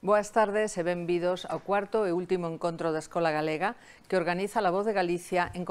Boas tardes e benvidos ao cuarto e último encontro da Escola Galega que organiza La Voz de Galicia en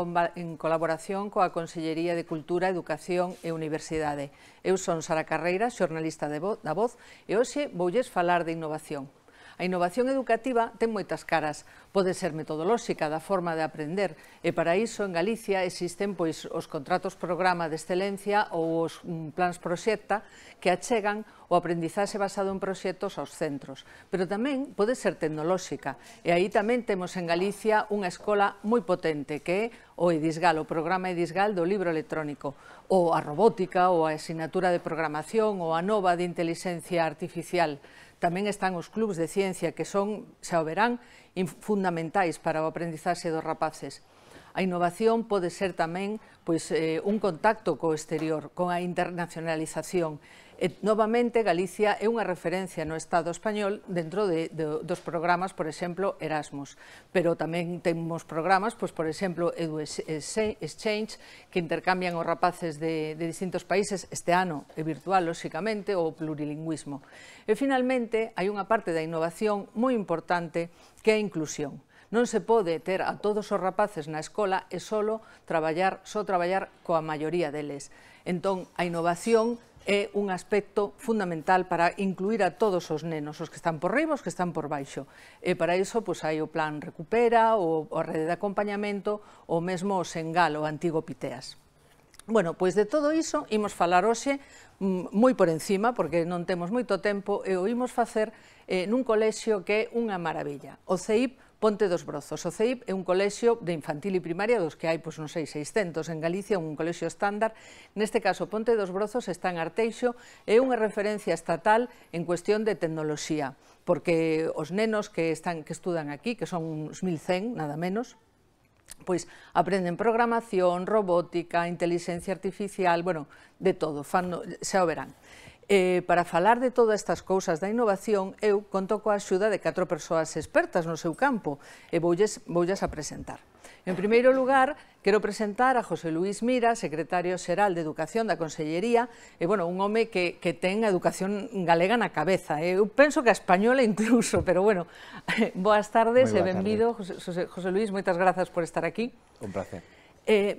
colaboración coa Consellería de Cultura, Educación e Universidade. Eu son Sara Carreira, xornalista da Voz, e hoxe voulles falar de innovación. A innovación educativa ten moitas caras, pode ser metodolóxica da forma de aprender e para iso en Galicia existen os contratos programa de excelencia ou os plans proxecta que achegan o aprendizaxe basado en proxectos aos centros, pero tamén pode ser tecnolóxica e aí tamén temos en Galicia unha escola moi potente que é o Edisgal, o programa Edisgal do libro electrónico, ou a robótica, ou a asignatura de programación, ou a nova de inteligencia artificial. Tamén están os clubs de ciencia que son, xa o verán, fundamentais para o aprendizaxe dos rapaces. A innovación pode ser tamén un contacto co exterior, con a internacionalización. Novamente, Galicia é unha referencia no Estado español dentro dos programas, por exemplo, Erasmus. Pero tamén temos programas, por exemplo, Edu Exchange, que intercambian os rapaces de distintos países. Este ano é virtual, lóxicamente, o plurilingüismo. E, finalmente, hai unha parte da innovación moi importante que é a inclusión. Non se pode ter a todos os rapaces na escola e só traballar coa maioría deles. Entón, a innovación é un aspecto fundamental para incluir a todos os nenos, os que están por riba, os que están por baixo. E para iso hai o plan Recupera, a rede de acompañamento, ou mesmo o Sengal, o antigo Piteas. Bueno, pois de todo iso imos falar hoxe moi por encima, porque non temos moito tempo, e o imos facer nun colexio que é unha maravilla, o CEIP Ponte dos Brozos. O CEIP é un colexio de infantil e primaria, dos que hai, non sei, 600 en Galicia, un colexio estándar. Neste caso, Ponte dos Brozos está en Arteixo, é unha referencia estatal en cuestión de tecnoloxía, porque os nenos que estudan aquí, que son uns 1100, nada menos, pois aprenden programación, robótica, inteligencia artificial, bueno, de todo, xa o verán. Para falar de todas estas cousas da innovación, eu conto coa axuda de 4 persoas expertas no seu campo e voulles a presentar. En primeiro lugar, quero presentar a José Luís Mira, secretario xeral de Educación da Consellería, e, bueno, un home que ten a educación galega na cabeza. Eu penso que a española incluso, pero, bueno, boas tardes e benvido, José Luís, moitas grazas por estar aquí. Un placer.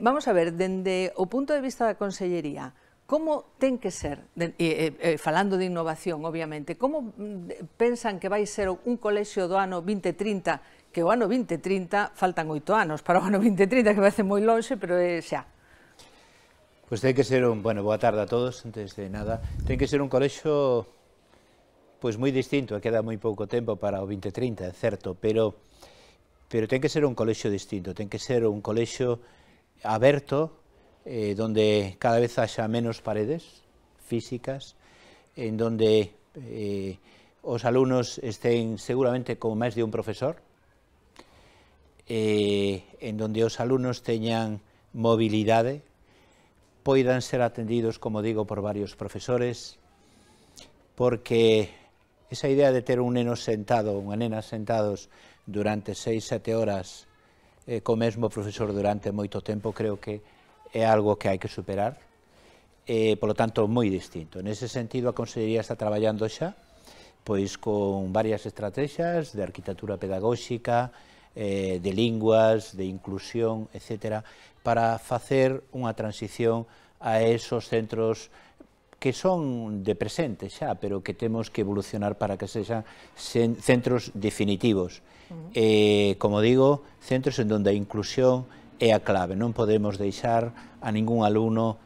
Vamos a ver, dende o punto de vista da Consellería, como ten que ser, falando de innovación, obviamente, como pensan que vai ser un colexio do ano 2030, que o ano 2030 faltan 8 anos para o ano 2030, que vai ser moi lonxe, pero é xa. Pois ten que ser bueno, boa tarde a todos, antes de nada, ten que ser un colexio pois moi distinto, queda moi pouco tempo para o 2030, é certo, pero ten que ser un colexio distinto, ten que ser un colexio aberto, donde cada vez haxa menos paredes físicas, en donde os alumnos estén seguramente con máis de un profesor, en donde os alumnos teñan mobilidade, poidan ser atendidos, como digo, por varios profesores, porque esa idea de ter un neno sentado, unha nena sentados durante 6-7 horas co mesmo profesor durante moito tempo, creo que é algo que hai que superar, polo tanto, moi distinto. Nese sentido, a Consellería está traballando xa, pois con varias estrategias de arquitectura pedagóxica, de linguas, de inclusión, etc., para facer unha transición a esos centros que son de presente xa, pero que temos que evolucionar para que sexan centros definitivos. Como digo, centros en donde a inclusión é a clave, non podemos deixar a ningún alumno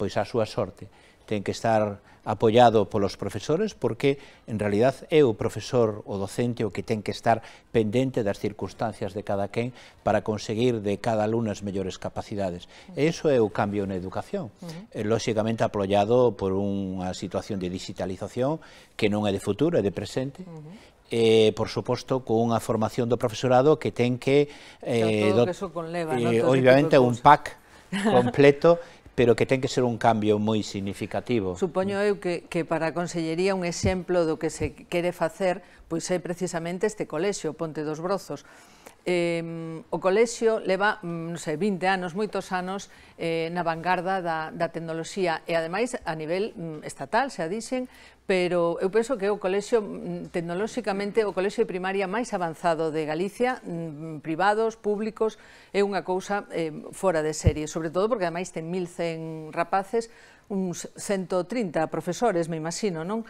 pois a súa sorte. Ten que estar apoiado polos profesores, porque en realidad é o profesor, o docente, o que ten que estar pendente das circunstancias de cada quen para conseguir de cada alumno as mellores capacidades. E iso é o cambio na educación, lóxicamente apoiado por unha situación de digitalización que non é de futuro, é de presente, por suposto, con unha formación do profesorado que ten que, obviamente, un pack completo, pero que ten que ser un cambio moi significativo. Supoño eu que para a Consellería un exemplo do que se quere facer pois é precisamente este colexio, Ponte dos Brozos. o colexio leva, non sei, 20 anos, moitos anos na vanguarda da tecnoloxía e ademais a nivel estatal, xa dixen, pero eu penso que é o colexio tecnolóxicamente o colexio de primaria máis avanzado de Galicia, privados, públicos, é unha cousa fora de serie, sobre todo porque ademais ten 1100 rapaces, uns 130 profesores, me imagino, non?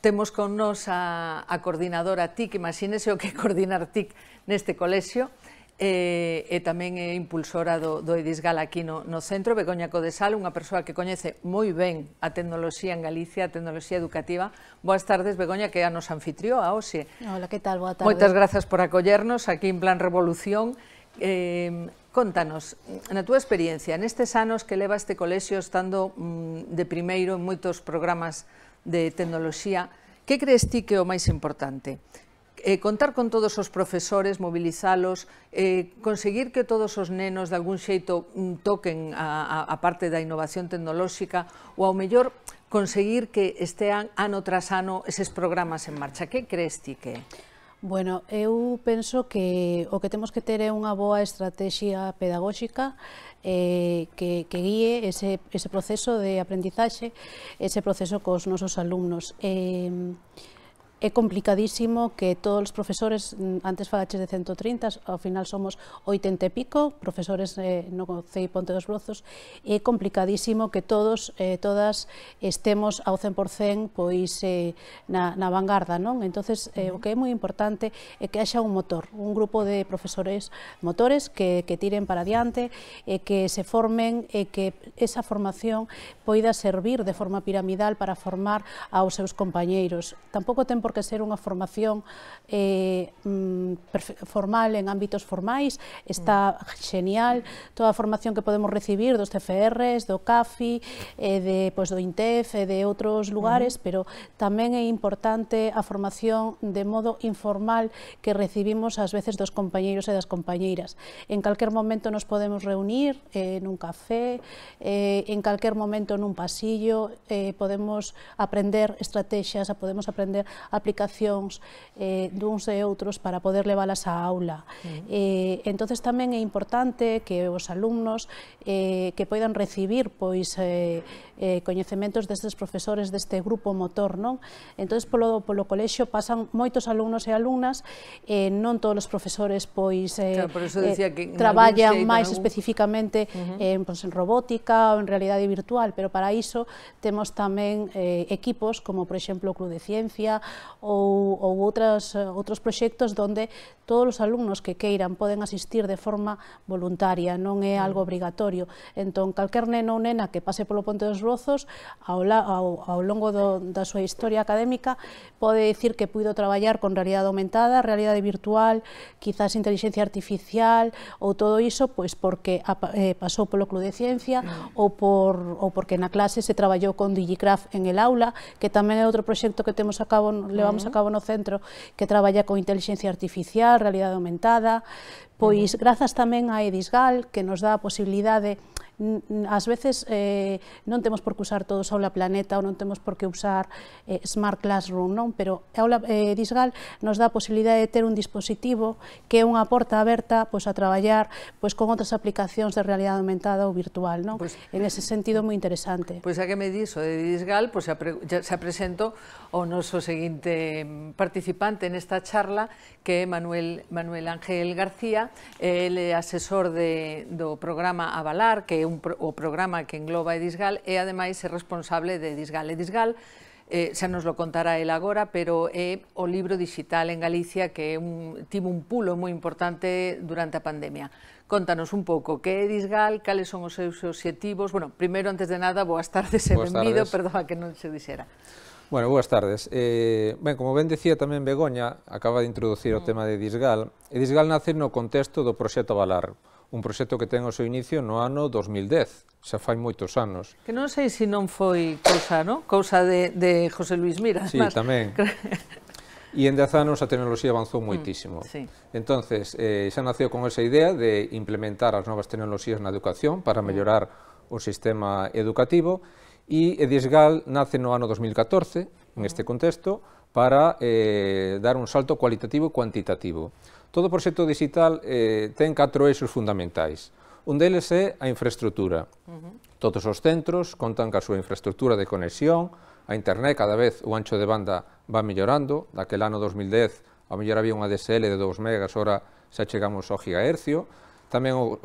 Temos con nós a coordinadora TIC, imagínese o que é coordinar TIC neste colexio, e tamén é impulsora do EDISGAL aquí no centro, Begoña Codesal, unha persoa que coñece moi ben a tecnoloxía en Galicia, a tecnoloxía educativa. Boas tardes, Begoña, que é a nosa anfitrioa hoxe. Hola, que tal? Boa tarde. Moitas grazas por acollernos aquí en Plan Revolución. Contanos, na túa experiencia, nestes anos que leva este colexio estando de primeiro en moitos programas de tecnoloxía, que crees ti que é o máis importante? Contar con todos os profesores, movilizalos, conseguir que todos os nenos de algún xeito toquen a parte da innovación tecnolóxica ou ao mellor conseguir que estean ano tras ano eses programas en marcha. Que crees ti que é? Bueno, eu penso que o que temos que ter é unha boa estrategia pedagóxica que guíe ese proceso de aprendizaxe, ese proceso cos nosos alumnos. É complicadísimo que todos os profesores, antes falaches de 130, ao final somos 80 e pico profesores no CEI Ponte dos Brozos, é complicadísimo que todos, todas estemos ao 100% pois na vanguarda, non? Entonces, o que é moi importante é que haxa un motor, un grupo de profesores motores que tiren para adiante e que se formen e que esa formación poida servir de forma piramidal para formar aos seus compañeiros. Tampouco ten por que ser unha formación formal en ámbitos formais, está genial, toda a formación que podemos recibir dos CFRs, do CAFI, do INTEF e de outros lugares, pero tamén é importante a formación de modo informal que recibimos ás veces dos compañeiros e das compañeiras. En calquer momento nos podemos reunir nun café, en calquer momento nun pasillo, podemos aprender estrategias, podemos aprender aplicacións duns e outros para poder leválas á aula. Entonces tamén é importante que os alumnos que poidan recibir pois coñecementos destes profesores deste grupo motor, non? Entonces polo colexio pasan moitos alumnos e alumnas, non todos os profesores pois traballan máis especificamente en robótica ou en realidade virtual, pero para iso temos tamén equipos como por exemplo o Club de Ciencia ou outros proxectos onde todos os alumnos que queiran poden asistir de forma voluntaria, non é algo obrigatorio. Entón, calquer neno ou nena que pase polo Ponte dos Brozos ao longo da súa historia académica pode dicir que puido traballar con realidade aumentada, realidade virtual, quizás inteligencia artificial ou todo iso, pois porque pasou polo Club de Ciencia ou porque na clase se traballou con DigiCraft en el aula, que tamén é outro proxecto que levamos a cabo no centro, que traballa con inteligencia artificial, realidade aumentada, pois grazas tamén a EDISGAL, que nos dá a posibilidade, ás veces non temos por que usar todos Aula Planeta ou non temos por que usar Smart Classroom, non? Pero EDISGAL nos dá a posibilidade de ter un dispositivo que é unha porta aberta a traballar con outras aplicacións de realidade aumentada ou virtual, non? En ese sentido moi interesante. Pois a que me dis o de EDISGAL, xa presento o noso seguinte participante nesta charla, que é Manuel Ángel García, ele é asesor do programa Avalar, que é o programa que engloba EDISGAL, e ademais é responsable de EDISGAL. EDISGAL, xa nos lo contará el agora, pero é o libro digital en Galicia que tivo un pulo moi importante durante a pandemia. Contanos un pouco que é EDISGAL, cales son os seus obxectivos. Bueno, primeiro, antes de nada, boas tardes e benvido, perdón que non se dixera. Bueno, boas tardes. Ben, como ben dicía tamén Begoña, acaba de introducir o tema de EDISGAL. EDISGAL nace no contexto do proxecto Avalar, un proxecto que ten o seu inicio no ano 2010, xa fai moitos anos. Que non sei se non foi cousa de José Luis Mira. Sí, tamén. E en 10 anos a tecnoloxía avanzou moitísimo. Entonces, xa naceu con esa idea de implementar as novas tecnoloxías na educación para mellorar o sistema educativo, e EDISGAL nace no ano 2014, en este contexto, para dar un salto cualitativo e cuantitativo. Todo proxecto digital ten 4 eixos fundamentais. Un deles é a infraestructura. Todos os centros contan ca súa infraestructura de conexión, a internet cada vez o ancho de banda va mellorando, daquel ano 2010 a mellor había unha DSL de 2 megas, ora xa chegamos ao gigahercio, tamén o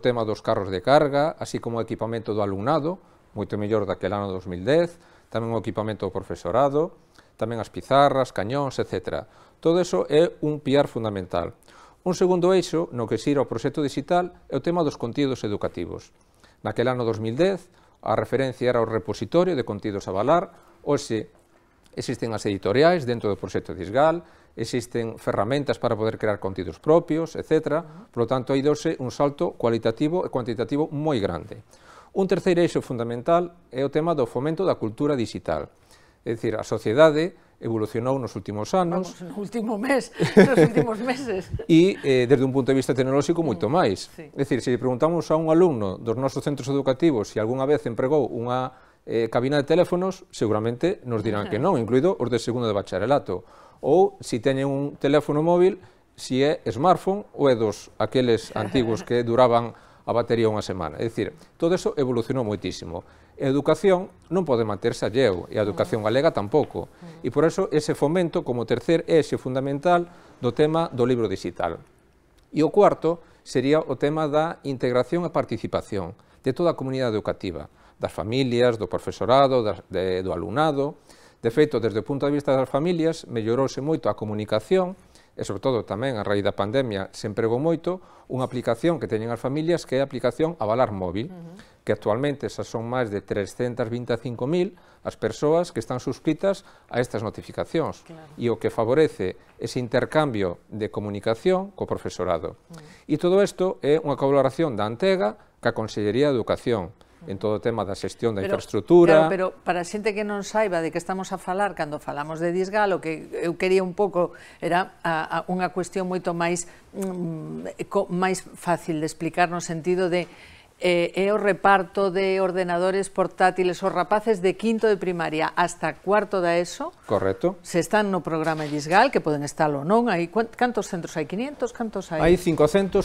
tema dos carros de carga, así como o equipamento do alumnado, moito mellor daquel ano 2010, tamén o equipamento do profesorado, tamén as pizarras, cañóns, etc. Todo eso é un piar fundamental. Un segundo eixo no que xira o proxecto digital é o tema dos contidos educativos. Naquel ano 2010, a referencia era o repositorio de contidos a valar, hoxe existen as editoriais dentro do proxecto DISGAL, existen ferramentas para poder crear contidos propios, etc. Por lo tanto, aí douse un salto cualitativo e cuantitativo moi grande. Un terceiro eixo fundamental é o tema do fomento da cultura digital. É dicir, a sociedade evolucionou nos últimos anos. Vamos, no último mes, nos últimos meses. E, desde un punto de vista tecnolóxico, moito máis. Sí. É dicir, se preguntamos a un alumno dos nosos centros educativos se algunha vez empregou unha cabina de teléfonos, seguramente nos dirán que non, incluído os de segundo de bacharelato. Ou, se teñen un teléfono móvil, se é smartphone ou é dos aqueles antigos que duraban a batería unha semana. É dicir, todo eso evolucionou moitísimo. A educación non pode manterse alleo, e a educación galega tampouco. E por eso ese fomento como tercer eixe fundamental do tema do libro digital. E o cuarto sería o tema da integración e participación de toda a comunidade educativa, das familias, do profesorado, do alumnado. De feito, desde o punto de vista das familias, mellorouse moito a comunicación, e sobre todo tamén a raíz da pandemia se empregou moito unha aplicación que teñen as familias que é a aplicación Avalar Móvil, que actualmente xa son máis de 325.000 as persoas que están suscritas a estas notificacións, e o que favorece ese intercambio de comunicación co profesorado. E todo isto é unha colaboración da Antega ca Consellería de Educación, en todo o tema da xestión da infraestructura. Claro, pero para a xente que non saiba de que estamos a falar cando falamos de DISGAL, o que eu quería un pouco era unha cuestión moito máis fácil de explicar no sentido de é o reparto de ordenadores portátiles aos rapaces de quinto de primaria hasta cuarto da ESO. Correcto. Se están no programa DISGAL, que poden estar ou non, cantos centros hai? 500? Cantos hai? Hai 546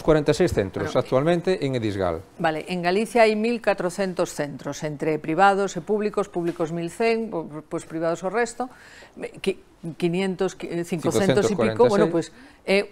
centros actualmente en DISGAL. Vale, en Galicia hai 1.400 centros, entre privados e públicos 1.100, pois privados o resto, 500 e pico, bueno, pois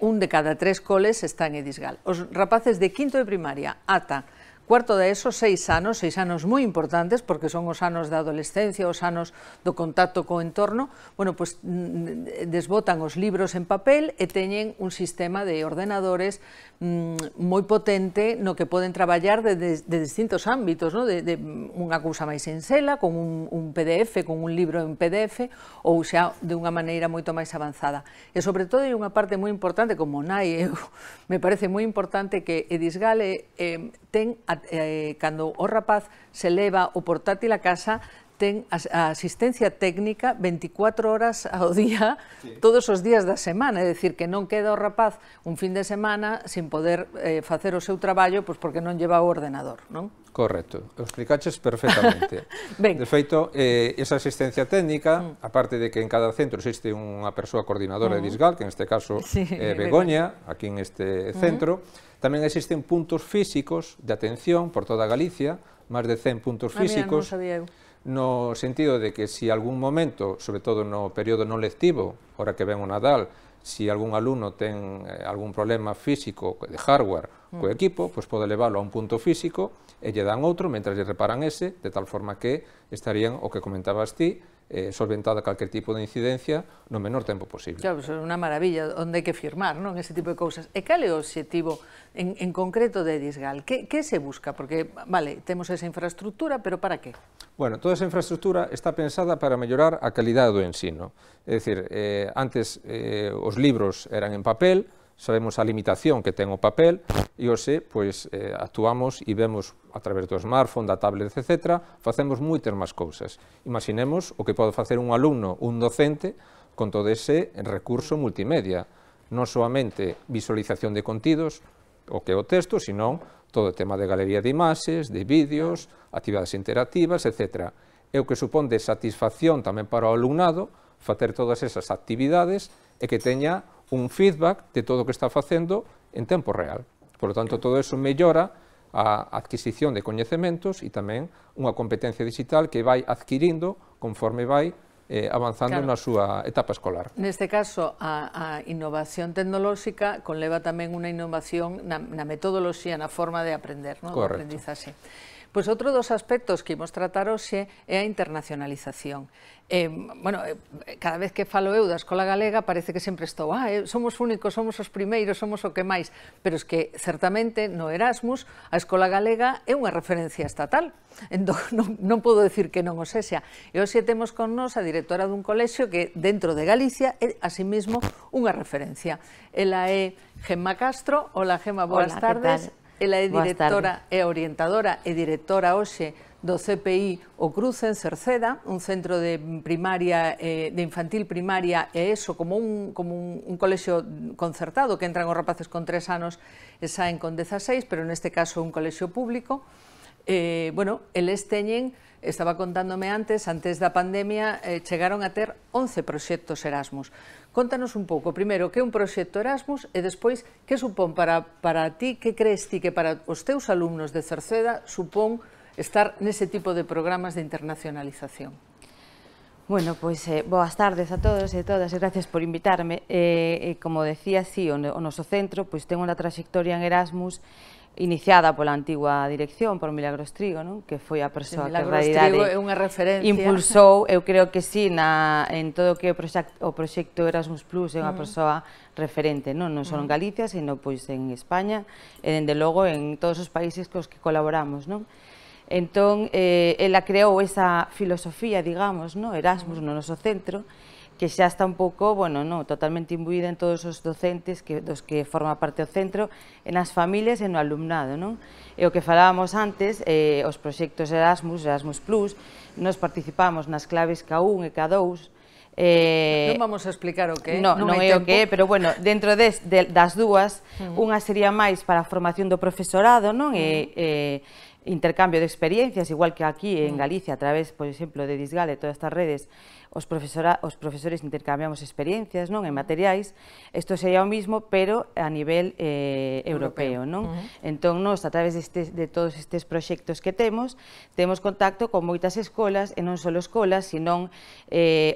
un de cada 3 coles está en DISGAL. Os rapaces de quinto de primaria ata cuarto de ESO, 6 anos moi importantes, porque son os anos da adolescencia, os anos do contacto co entorno, bueno, pois desbotan os libros en papel e teñen un sistema de ordenadores moi potente no que poden traballar de distintos ámbitos, no? de unha cousa máis sinxela, con un PDF, con un libro en PDF, ou xa de unha maneira moito máis avanzada. E sobre todo hai unha parte moi importante, como nai, me parece moi importante que DISGAL ten, cando o rapaz se leva o portátil a casa, ten a asistencia técnica 24 horas ao día, todos os días da semana, é dicir, que non queda o rapaz un fin de semana sin poder facer o seu traballo, pois porque non lleva o ordenador, non? Correcto, o explicaches perfectamente. De feito, esa asistencia técnica, aparte de que en cada centro existe unha persoa coordinadora de DISGAL, que en este caso é Begoña, aquí en este centro, tamén existen puntos físicos de atención por toda Galicia, máis de 100 puntos físicos, no sentido de que se algún momento, sobre todo no período non lectivo, ahora que ven o Nadal, se algún alumno ten algún problema físico de hardware co equipo, pois pode leválo a un punto físico e lle dan outro, mentras lle reparan ese, de tal forma que estarían, o que comentabas ti, solventada calquer tipo de incidencia no menor tempo posible. Claro, é unha maravilla, onde hai que firmar, non? Ese tipo de cousas. E cal é o obxectivo en concreto de DISGAL? Que se busca? Porque, vale, temos esa infraestructura, pero para que? Bueno, toda esa infraestructura está pensada para mellorar a calidade do ensino. É dicir, antes os libros eran en papel, sabemos a limitación que ten o papel, e hoxe, pois, actuamos e vemos a través do smartphone, da tablet, etc., facemos moitas máis cousas. Imaginemos o que pode facer un alumno, un docente, con todo ese recurso multimedia. Non soamente visualización de contidos, o que é o texto, senón todo o tema de galería de imaxes, de vídeos, actividades interactivas, etc. É o que supón de satisfacción tamén para o alumnado facer todas esas actividades e que teña un feedback de todo o que está facendo en tempo real. Por lo tanto, todo eso mellora a adquisición de coñecementos e tamén unha competencia digital que vai adquirindo conforme vai avanzando na súa etapa escolar. Neste caso, a innovación tecnolóxica conleva tamén unha innovación na metodoloxía, na forma de aprender, do aprendizaxe. Pois outro dos aspectos que imos tratar hoxe é a internacionalización. Cada vez que falo eu da Escola Galega parece que sempre estou, somos únicos, somos os primeiros, somos o que máis, pero es que certamente no Erasmus a Escola Galega é unha referencia estatal, entón non podo decir que non o sexa. E hoxe temos con nós a directora dun colexio que dentro de Galicia é asimismo unha referencia. Ela é Gemma Castro. Hola Gemma, boas tardes. Ela é directora e orientadora e directora hoxe do CPI O Cruce en Cerceda, un centro de primaria, de infantil primaria e eso, como un colexio concertado que entran os rapaces con 3 anos e saen con 16, pero neste caso un colexio público. Eles teñen, estaba contándome antes da pandemia, chegaron a ter 11 proxectos Erasmus. Contanos un pouco, primeiro, que é un proxecto Erasmus e despois, que supón para ti, que crees ti que para os teus alumnos de Cerceda supón estar nese tipo de programas de internacionalización? Bueno, pois boas tardes a todos e todas e gracias por invitarme. Como decía, sí, o noso centro ten unha trayectoria en Erasmus iniciada pola antigua dirección, por Milagros Trigo, que foi a persoa que en realidade impulsou, eu creo que sí, en todo o que o proxecto Erasmus Plus é unha persoa referente, non só en Galicia, sino en España e, dende logo, en todos os países cos que colaboramos. Entón, ela creou esa filosofía, digamos, Erasmus no noso centro, que xa está un pouco, totalmente imbuída en todos os docentes dos que forma parte do centro, e nas familias e no alumnado. E o que falábamos antes, os proxectos Erasmus, Erasmus Plus, nos participamos nas claves K1 e K2. Non vamos a explicar o que é, non é o que é, pero dentro das dúas, unha sería máis para a formación do profesorado, intercambio de experiencias, igual que aquí en Galicia, a través, por exemplo, de Disgal e todas estas redes, os profesores intercambiamos experiencias en materiais. Isto sería o mismo, pero a nivel europeo. Entón, nós, a través de todos estes proxectos que temos contacto con moitas escolas, e non só escolas, sino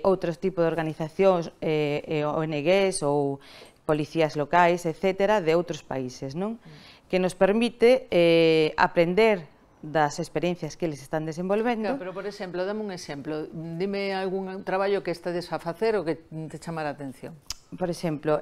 outros tipos de organizacións, ONGs ou policías locais, etc., de outros países, que nos permite aprender das experiencias que eles están desenvolvendo. Claro, pero, por exemplo, dame un exemplo, dime algún traballo que estades a facer ou que te chamara a atención. Por exemplo,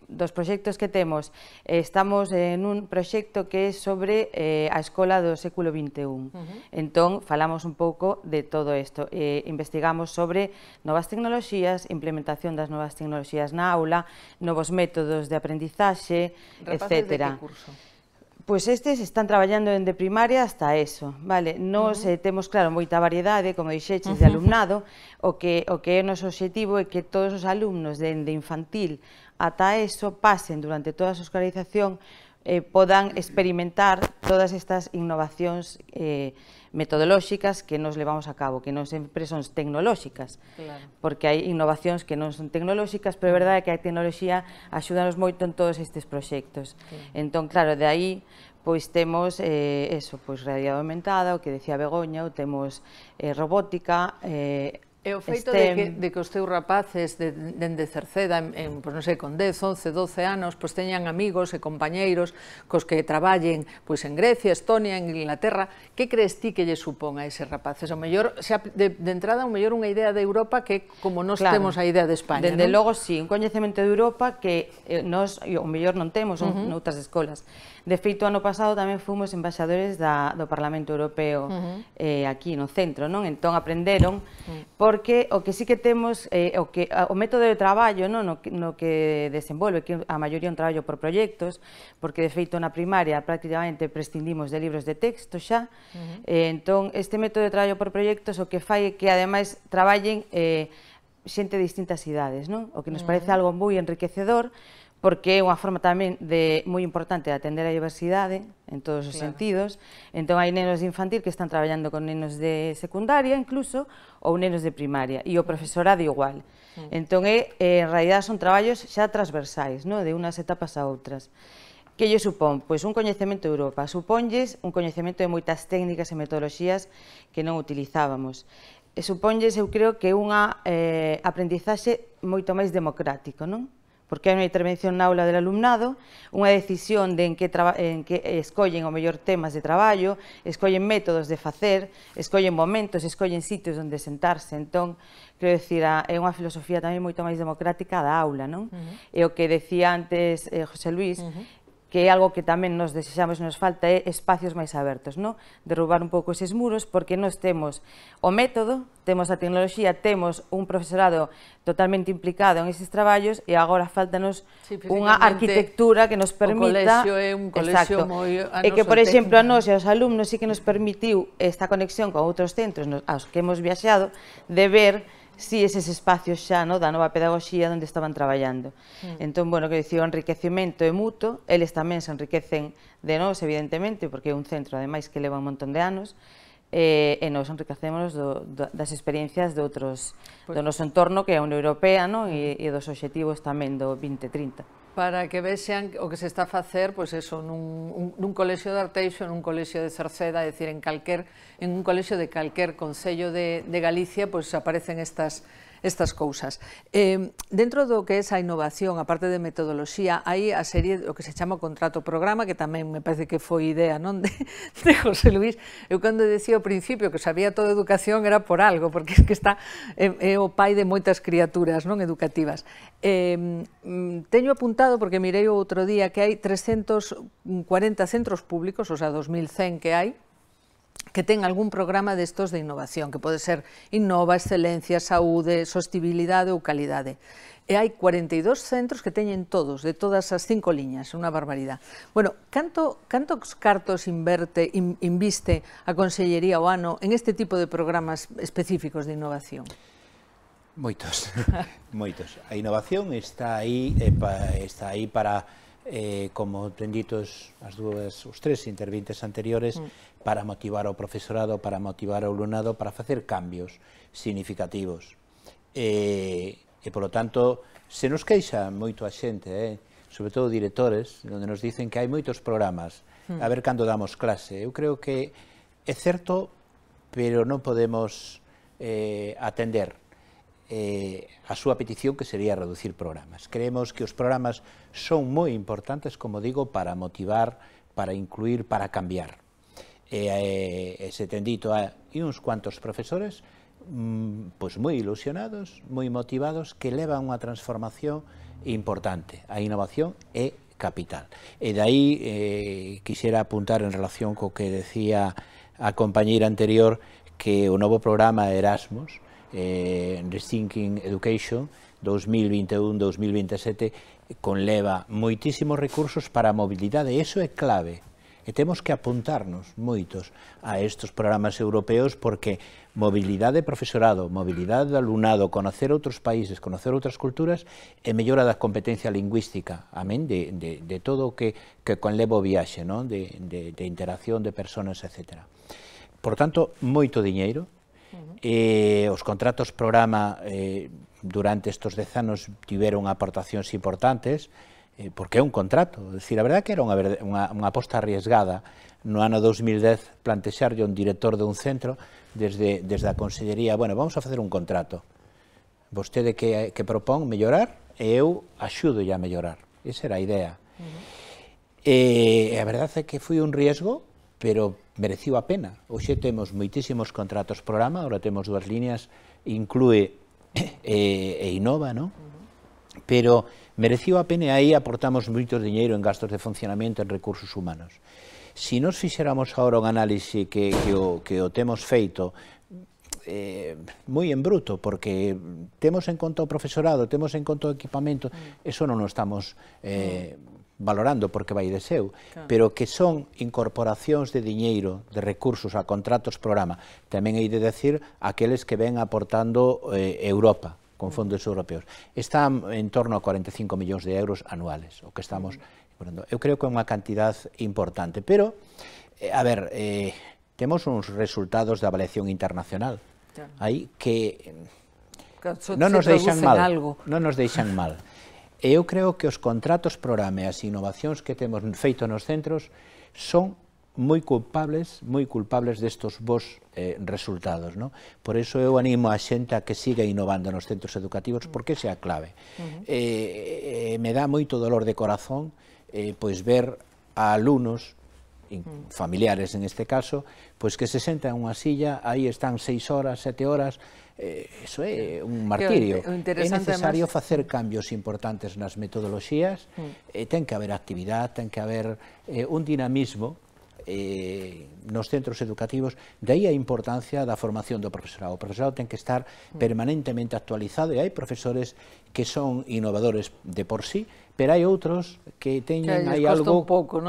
dos proxectos que temos, estamos en un proxecto que é sobre a escola do século XXI. Entón, falamos un pouco de todo isto. Investigamos sobre novas tecnoloxías, implementación das novas tecnoloxías na aula, novos métodos de aprendizaxe, etc. Rapaces de que curso? Pois estes están traballando dende primaria hasta eso, vale? Nos temos, claro, moita variedade, como dixeches, de alumnado. O que é o noso obxectivo é que todos os alumnos dende infantil ata eso pasen durante toda a súa escolarización, podan experimentar todas estas innovacións metodolóxicas que nos levamos a cabo, que non sempre son tecnolóxicas, porque hai innovacións que non son tecnolóxicas, pero é verdade que a tecnoloxía axúdanos moito en todos estes proxectos. Entón, claro, de aí pois temos realidade aumentada, o que decía Begoña, temos robótica, E o feito de que os teus rapaces dende Cerceda, non sei, con 10, 11, 12 anos, teñan amigos e compañeiros cos que traballen en Grecia, Estonia, en Inglaterra, que crees ti que lle supón a eses rapaces? O mellor, de entrada, o mellor unha idea de Europa que como nós temos a idea de España, non? Dende logo, sí, un coñecemento de Europa que nós, o mellor non temos noutras escolas. De feito, ano pasado tamén fomos embaixadores do Parlamento Europeo aquí no centro, entón aprenderon, porque o que sí que temos, o método de traballo no que desenvolve, que a maioría é un traballo por proxectos, porque de feito na primaria prácticamente prescindimos de libros de texto xa, entón este método de traballo por proxectos o que fai é que ademais traballen xente de distintas idades, o que nos parece algo moi enriquecedor, porque é unha forma tamén moi importante de atender a diversidade en todos os sentidos. Entón, hai nenos de infantil que están traballando con nenos de secundaria, incluso, ou nenos de primaria, e o profesorado igual. Entón, en realidad, son traballos xa transversais, de unhas etapas a outras. Que lle supón? Pois un coñecemento de Europa, supónlles un coñecemento de moitas técnicas e metodoloxías que non utilizábamos. E supónlles, eu creo, que unha aprendizaxe moito máis democrático, non? Porque hai unha intervención na aula del alumnado, unha decisión de en que escollen o mellor temas de traballo, escollen métodos de facer, escollen momentos, escollen sitios onde sentarse. Entón, quero dicir, é unha filosofía tamén moito máis democrática da aula, non? E o que decía antes José Luis, que é algo que tamén nos desexamos e nos falta, é espacios máis abertos, derrubar un pouco eses muros, porque nos temos o método, temos a tecnoloxía, temos un profesorado totalmente implicado en eses traballos e agora faltanos unha arquitectura que nos permita... O colexio é un colexio moi... E que, por exemplo, a nós e aos alumnos sí que nos permitiu esta conexión con outros centros aos que hemos viaxado, de ver si eses espacios xa da nova pedagogía onde estaban traballando. Entón, bueno, que dicir, o enriquecemento é mutuo, eles tamén se enriquecen de nós, evidentemente, porque é un centro, ademais, que leva un montón de anos, e nós enriquecemos das experiencias do noso entorno, que é a Unión Europea, e dos obxectivos tamén do 2030. Para que vexan o que se está a facer, pois eso, nun colexio de Arteixo, nun colexio de Cerceda, é dicir, en un colexio de calquer concello de Galicia, pois aparecen estas cousas. Dentro do que é a innovación, a parte de metodoloxía, hai a serie, o que se chama o contrato programa, que tamén me parece que foi idea de José Luis. Eu cando decía ao principio que sabía toda a educación era por algo, porque é que é o pai de moitas criaturas educativas. Teño apuntado, porque mirei o outro día, que hai 340 centros públicos, o sea, 2100 que hai, que ten algún programa destos de innovación, que pode ser Innova, Excelencia, Saúde, Sostibilidade ou Calidade. E hai 42 centros que teñen todos, de todas as 5 liñas, unha barbaridade. Bueno, cantos cartos inviste a Consellería ao ano en este tipo de programas específicos de innovación? Moitos, moitos. A innovación está aí para, como ten ditos os tres intervintes anteriores, para motivar o profesorado, para motivar o alumnado, para facer cambios significativos. E, polo tanto, se nos queixa moito a xente, sobre todo directores, onde nos dicen que hai moitos programas, a ver cando damos clase. Eu creo que é certo, pero non podemos atender a súa petición, que sería reducir programas. Creemos que os programas son moi importantes, como digo, para motivar, para incluir, para cambiar. Se ten dito, hai uns cuantos profesores moi ilusionados, moi motivados, que levan unha transformación importante. A innovación é capital. E dai quixera apuntar en relación co que decía a compañeira anterior, que o novo programa Erasmus, Rethinking Education 2021-2027, conleva moitísimos recursos para a mobilidade, e iso é clave. E temos que apuntarnos moitos a estes programas europeos, porque mobilidade de profesorado, mobilidade de alumnado, conocer outros países, conocer outras culturas, e mellora da competencia lingüística, amén de todo o que conleva o viaxe, de interacción de personas, etc. Por tanto, moito diñeiro. Os contratos programa durante estes 10 anos tiveron aportacións importantes, porque é un contrato. A verdade que era unha aposta arriesgada no ano 2010 plantexarlle a un director de un centro desde a Consellería, bueno, vamos a facer un contrato. Vostede que propón mellorar e eu axúdolle a mellorar. Esa era a idea. E a verdade é que foi un riesgo, pero mereciu a pena. Hoxe temos moitísimos contratos programa, agora temos 2 líneas, inclúe e Innova, non? Pero mereciu a pena, e aí aportamos moito diñeiro en gastos de funcionamento, en recursos humanos. Se nos fixéramos agora un análise que o temos feito moi en bruto, porque temos en conta o profesorado, temos en conta o equipamento, eso non o estamos valorando porque vai de seu, pero que son incorporacións de diñeiro, de recursos a contratos programa. Tamén hai de decir aqueles que ven aportando Europa, con fondos europeos. Está en torno a 45 millóns de euros anuales, o que estamos... Eu creo que é unha cantidad importante, pero, a ver, temos uns resultados de avaliación internacional aí que non nos deixan mal, non nos deixan mal. E eu creo que os contratos programa e as innovacións que temos feito nos centros son moi culpables destos bons resultados, non? Por iso eu animo a xente a que siga innovando nos centros educativos, porque esa é a clave. Me dá moito dolor de corazón pois ver a alumnos, familiares en este caso, pois que se sentan en unha silla, aí están 6 horas, 7 horas, eso é un martirio. É necesario facer cambios importantes nas metodoloxías, ten que haber actividade, ten que haber un dinamismo nos centros educativos, de aí a importancia da formación do profesorado. O profesorado ten que estar permanentemente actualizado e hai profesores que son innovadores de por sí, pero hai outros que teñen aí algo como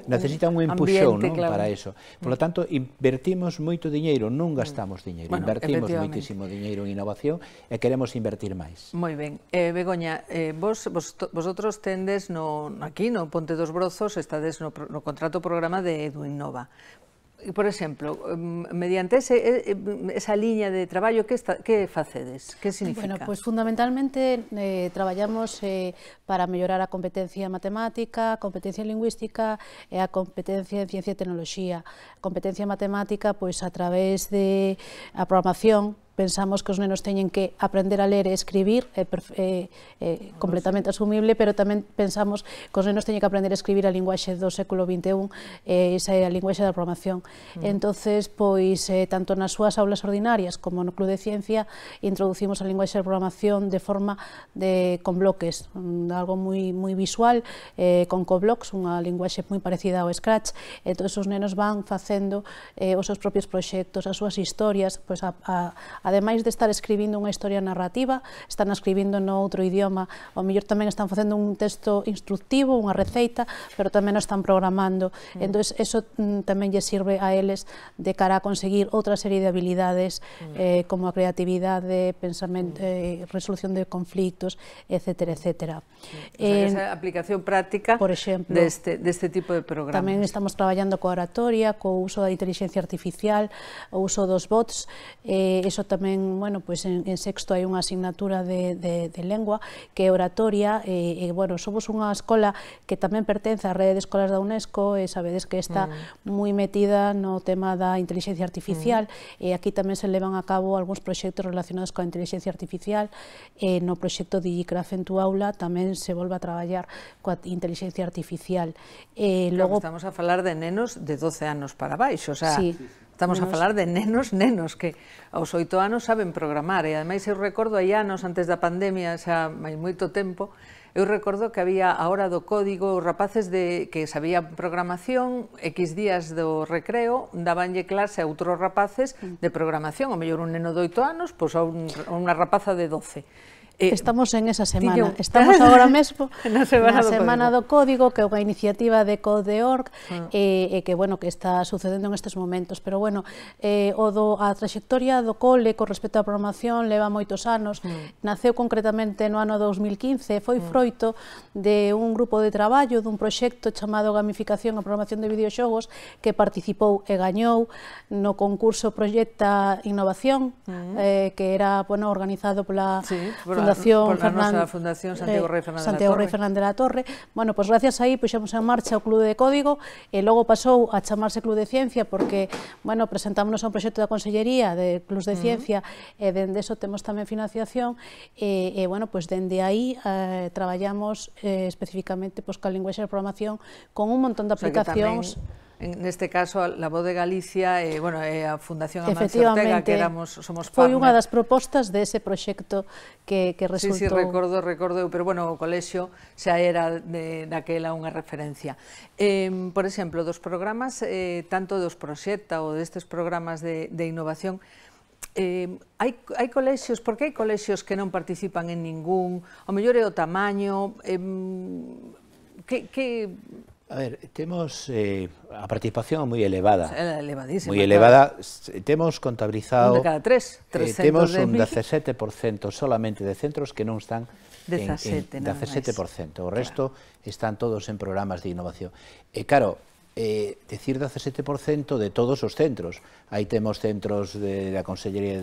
necesitan un empuxón para eso. Por lo tanto, invertimos moito diñeiro, non gastamos diñeiro, invertimos moitísimo diñeiro en innovación e queremos invertir máis. Moi ben. Begoña, vosotros tendes aquí no Ponte dos Brozos, estades no contrato programa de EduInnova. Por exemplo, mediante esa liña de traballo, que facedes? Que significa? Bueno, pues fundamentalmente traballamos para mellorar a competencia matemática, a competencia lingüística e a competencia en ciencia e tecnoloxía. A competencia matemática, pois a través de a programación, pensamos que os nenos teñen que aprender a ler e escribir, completamente asumible, pero tamén pensamos que os nenos teñen que aprender a escribir a linguaxe do século XXI, esa é a linguaxe da programación. Entonces, pois, tanto nas súas aulas ordinarias como no Club de Ciencia, introducimos a linguaxe da programación de forma con bloques, algo moi visual, con coblocks, unha linguaxe moi parecida ao Scratch. Entón, os nenos van facendo os seus propios proxectos, as súas historias, pois ademais de estar escribindo unha historia narrativa, están escribindo no outro idioma, ao mellor tamén están facendo un texto instructivo, unha receita, pero tamén o están programando. Entón, eso tamén lle sirve a eles de cara a conseguir outra serie de habilidades como a creatividade, pensamento, resolución de conflictos, etcétera, etcétera. Esa aplicación práctica deste tipo de programas. Tamén estamos traballando coa oratoria, co uso da inteligencia artificial, o uso dos bots, eso tamén, bueno, pois en sexto hai unha asignatura de lengua que é oratoria, e, bueno, somos unha escola que tamén pertence á rede de escolas da UNESCO, e sabedes que está moi metida no tema da inteligencia artificial, e aquí tamén se levan a cabo algúns proxectos relacionados coa inteligencia artificial, e no proxecto DigiCraft en tu aula tamén se volve a traballar coa inteligencia artificial. Logo estamos a falar de nenos de 12 anos para baixo, o sea, estamos a falar de nenos que aos 8 anos saben programar, e ademais eu recordo hai anos antes da pandemia, xa hai moito tempo, eu recordo que había a hora do código, os rapaces que sabían programación, X días do recreo, dabanlle clase a outros rapaces de programación, ao mellor un neno de 8 anos, pois a unha rapaza de 12. Estamos en esa semana, estamos agora mesmo na Semana do Código, que é unha iniciativa de Code.org, e que, bueno, que está sucedendo en estes momentos, pero, bueno, a trayectoria do cole con respecto á programación leva moitos anos, naceu concretamente no ano 2015, foi froito de un grupo de traballo, dun proxecto chamado Gamificación e Programación de Videoxogos, que participou e gañou no concurso Proxecta Innovación, que era, bueno, organizado pola Fundación Santiago Rey Fernández de la Torre. Bueno, pois gracias aí puxemos en marcha o Club de Código, e logo pasou a chamarse Club de Ciencia porque, bueno, presentámonos a un proxecto da Consellería de Clubs de Ciencia, e dende eso temos tamén financiación, e, bueno, pois dende aí traballamos especificamente coa linguaxe de programación con un montón de aplicacións. Neste caso, La Voz de Galicia e a Fundación Amancio Ortega, que somos partner. Foi unha das propostas dese proxecto que resultou... Sí, recordo, pero, bueno, o colexio xa era daquela unha referencia. Por exemplo, dos programas, tanto dos Proxecta ou destes programas de innovación, hai colexios, por que hai colexios que non participan en ningún? O mellor é o tamaño, A ver, temos a participación moi elevada. Elevadísima. Moi elevada. Temos contabilizado... Un de cada tres. Temos un 17% solamente de centros que non están... 17%. O resto están todos en programas de innovación. E claro, decir 17% de todos os centros. Aí temos centros da Consellería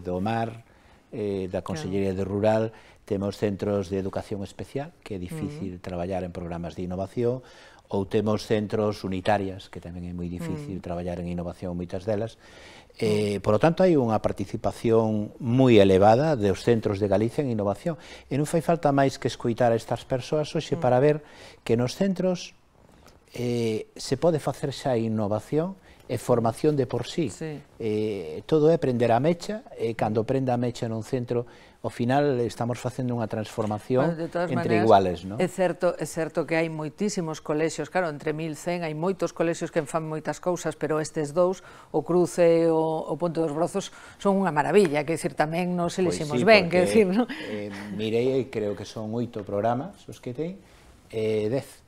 do Mar, da Consellería de Rural, temos centros de educación especial, que é difícil traballar en programas de innovación, ou temos centros unitarias, que tamén é moi difícil traballar en innovación moitas delas. Por lo tanto, hai unha participación moi elevada dos centros de Galicia en innovación. E non fai falta máis que escoitar a estas persoas hoxe para ver que nos centros se pode facer xa innovación e formación de por sí. Todo é prender a mecha, e cando prenda a mecha nun centro, ao final estamos facendo unha transformación entre iguales. É certo que hai moitísimos colexios, claro, entre 1100 hai moitos colexios que fan moitas cousas, pero estes dous, o Cruce e o Ponte dos Brozos, son unha maravilla, que decir, tamén nos eliximos ben, que decir, non? Mirei, creo que son 8 programas os que ten, 10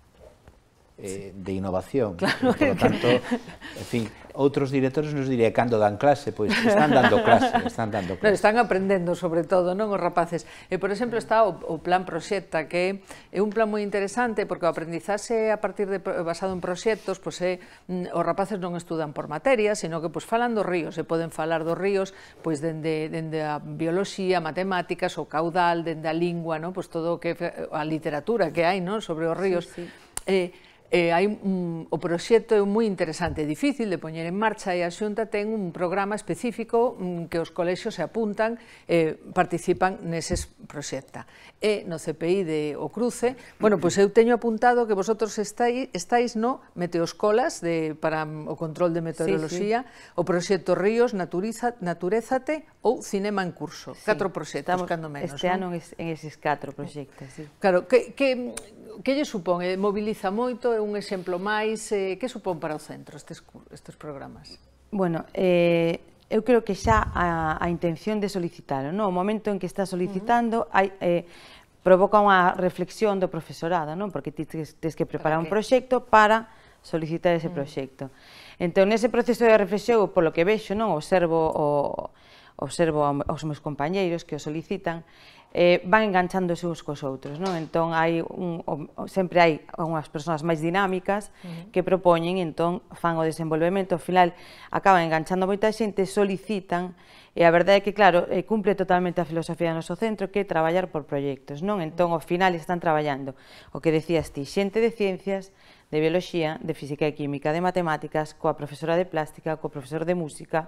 de innovación. Por lo tanto, en fin, outros directores nos diría cando dan clase, pois están dando clase. Están aprendendo, sobre todo, non, os rapaces. E, por exemplo, está o plan Proxecta, que é un plan moi interesante, porque o aprendizaxe a partir de basado en proxectos, pois os rapaces non estudan por materia, sino que pois falan dos ríos, e poden falar dos ríos pois dende a bioloxía, matemáticas, o caudal, dende a lingua, non, pois todo o que a literatura que hai, non, sobre os ríos. O proxecto é moi interesante, é difícil de poñer en marcha, e a Xunta ten un programa específico que os colexios se apuntan e participan neses proxecta. E no CPI de O Cruce, bueno, pois eu teño apuntado que vosotros estáis no Meteoscolas para o control de meteoroloxía, o proxecto Ríos, Naturézate ou Cinema en Curso. 4 proxectos, cando menos. Este ano en eses 4 proxectos, sí. Claro, que lle supón? Moviliza moito? É un exemplo máis? Que supón para o centro estes programas? Bueno, eu creo que xa a intención de solicitar, o momento en que está solicitando provoca unha reflexión do profesorado, porque tens que preparar un proxecto para solicitar ese proxecto. Entón, nese proceso de reflexión, polo que vexo, observo aos meus compañeiros que o solicitan, van enganchándose uns cos outros, entón sempre hai unhas persoas máis dinámicas que propoñen, entón fan o desenvolvemento, ao final acaban enganchando moita xente, solicitan, e a verdade é que, claro, cumple totalmente a filosofía do noso centro, que é traballar por proxectos, entón ao final están traballando o que decías ti, xente de ciencias, de bioloxía, de física e química, de matemáticas, coa profesora de plástica, co profesor de música.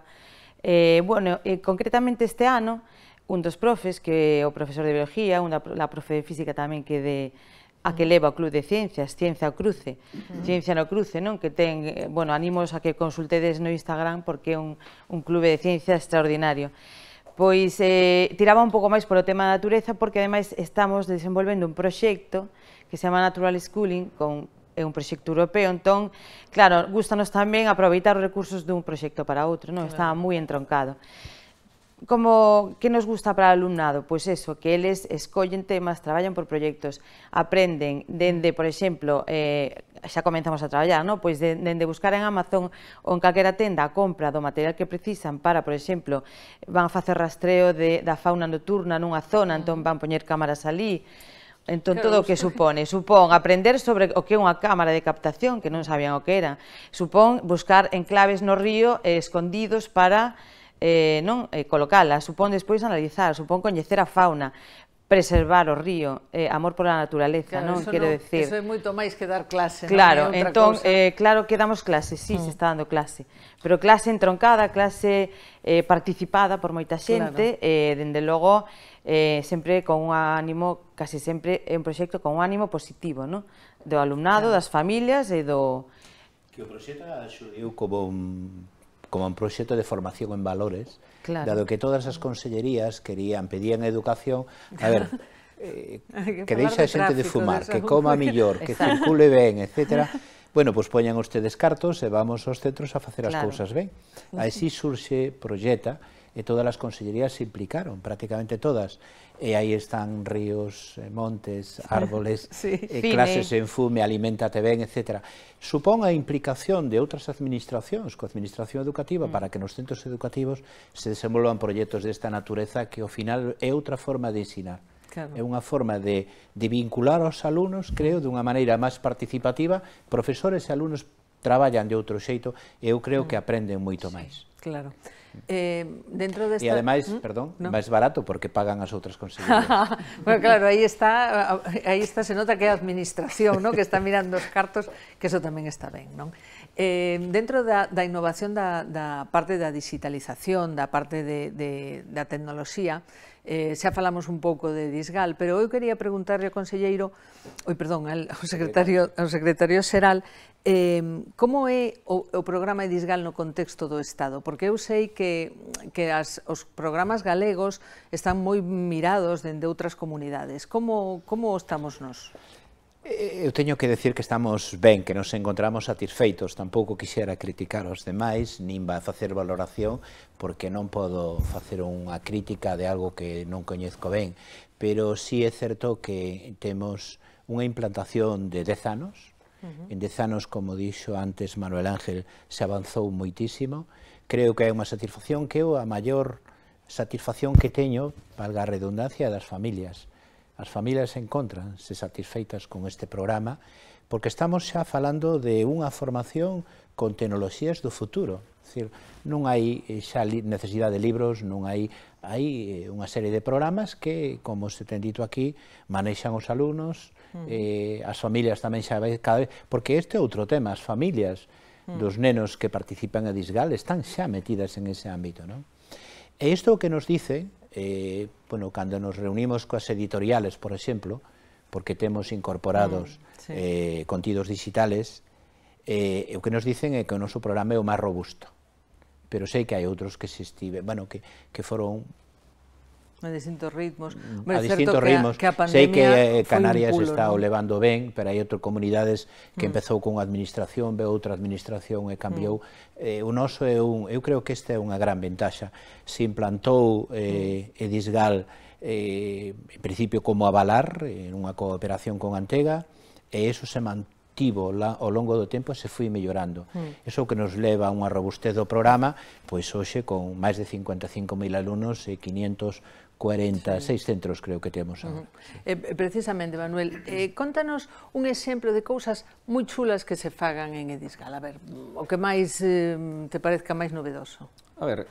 Bueno, concretamente este ano, un dos profes, que é o profesor de biología, a profe de física tamén, que a que leva o Club de Ciencias, Ciencia no Cruce, que ten, bueno, animos a que consultedes no Instagram, porque é un clube de ciencia extraordinario. Pois tiraba un pouco máis polo tema da natureza, porque ademais estamos desenvolvendo un proxecto que se chama Natural Schooling, é un proxecto europeo, entón, claro, gustanos tamén aproveitar os recursos dun proxecto para outro, está moi entroncado. Que nos gusta para o alumnado? Pois eso, que eles escollen temas, traballan por proxectos, aprenden dende, por exemplo, xa comenzamos a traballar, pois dende buscar en Amazon ou en calquera tenda a compra do material que precisan para, por exemplo, van a facer rastreo da fauna nocturna nunha zona, entón van poñer cámaras alí. Entón, todo o que supón aprender sobre o que é unha cámara de captación, que non sabían o que era, supón buscar enclaves no río escondidos para colocala, supón despois analizar, supón coñecer a fauna, preservar o río, amor pola naturaleza, quero decir. Eso é moito máis que dar clase, claro, entón, claro que damos clase, sí, se está dando clase, pero clase entroncada, clase participada por moita xente, dende logo, sempre con un ánimo, casi sempre é un proxecto con un ánimo positivo, do alumnado, das familias e do... Que o proxecto xurdiu como un proxecto de formación en valores, dado que todas as consellerías pedían educación, a ver, que deixa a xente de fumar, que coma millor, que circule ben, etc. Bueno, pois poñan ustedes cartos e vamos aos centros a facer as cousas ben. Así surxe Proxecta, e todas as consellerías se implicaron, prácticamente todas, e aí están ríos, montes, árboles, clases en fume, aliméntate ben, etc. Supón a implicación de outras administracións, coa administración educativa, para que nos centros educativos se desenvolvan proxectos desta natureza que ao final é outra forma de ensinar. É unha forma de vincular aos alumnos, creo, dunha maneira máis participativa. Profesores e alumnos traballan de outro xeito e eu creo que aprenden moito máis. Claro. Dentro desta... E ademais, perdón, máis barato porque pagan as outras consellerías. Bueno, claro, aí está, se nota que é a administración, que está mirando os cartos, que eso tamén está ben, non? Dentro da innovación da parte da digitalización, da parte da tecnoloxía, xa falamos un pouco de Disgal, pero eu quería preguntarle ao conselleiro, ao secretario xeral, como é o programa Disgal no contexto do Estado? Porque eu sei que os programas galegos están moi mirados dende outras comunidades. Como estamos nós? Eu teño que decir que estamos ben, que nos encontramos satisfeitos. Tampouco quixera criticar aos demais, nin va a facer valoración, porque non podo facer unha crítica de algo que non coñezco ben. Pero sí é certo que temos unha implantación de 10 anos. En 10 anos, como dixo antes Manuel Ángel, se avanzou moitísimo. Creo que é unha satisfacción que é a maior satisfacción que teño, valga a redundancia, das familias. As familias encontranse satisfeitas con este programa porque estamos xa falando de unha formación con tecnoloxías do futuro. É dicir, non hai xa necesidade de libros, non hai unha serie de programas que, como se ten dito aquí, manexan os alumnos, as familias tamén xa cada vez, porque este é outro tema, as familias dos nenos que participan a Disgal están xa metidas en ese ámbito, non? E isto o que nos dice, cando nos reunimos coas editoriales, por exemplo, porque temos incorporados contidos digitales, o que nos dicen é que o noso programa é o máis robusto, pero sei que hai outros que foron a distintos ritmos. A distintos ritmos. Sei que Canarias está o levando ben, pero hai outras comunidades que empezou con unha administración, veo outra administración e cambiou. O noso é eu creo que esta é unha gran ventaxa. Se implantou Disgal en principio como avalar, en unha cooperación con Antega, e iso se mantivo ao longo do tempo e se foi mellorando. Iso que nos leva a unha robustez do programa, pois hoxe con máis de 55.000 alumnos e 546 centros creo que temos agora. Precisamente, Manuel, contanos un exemplo de cousas moi chulas que se fagan en Disgal. A ver, o que máis te parezca máis novedoso. A ver,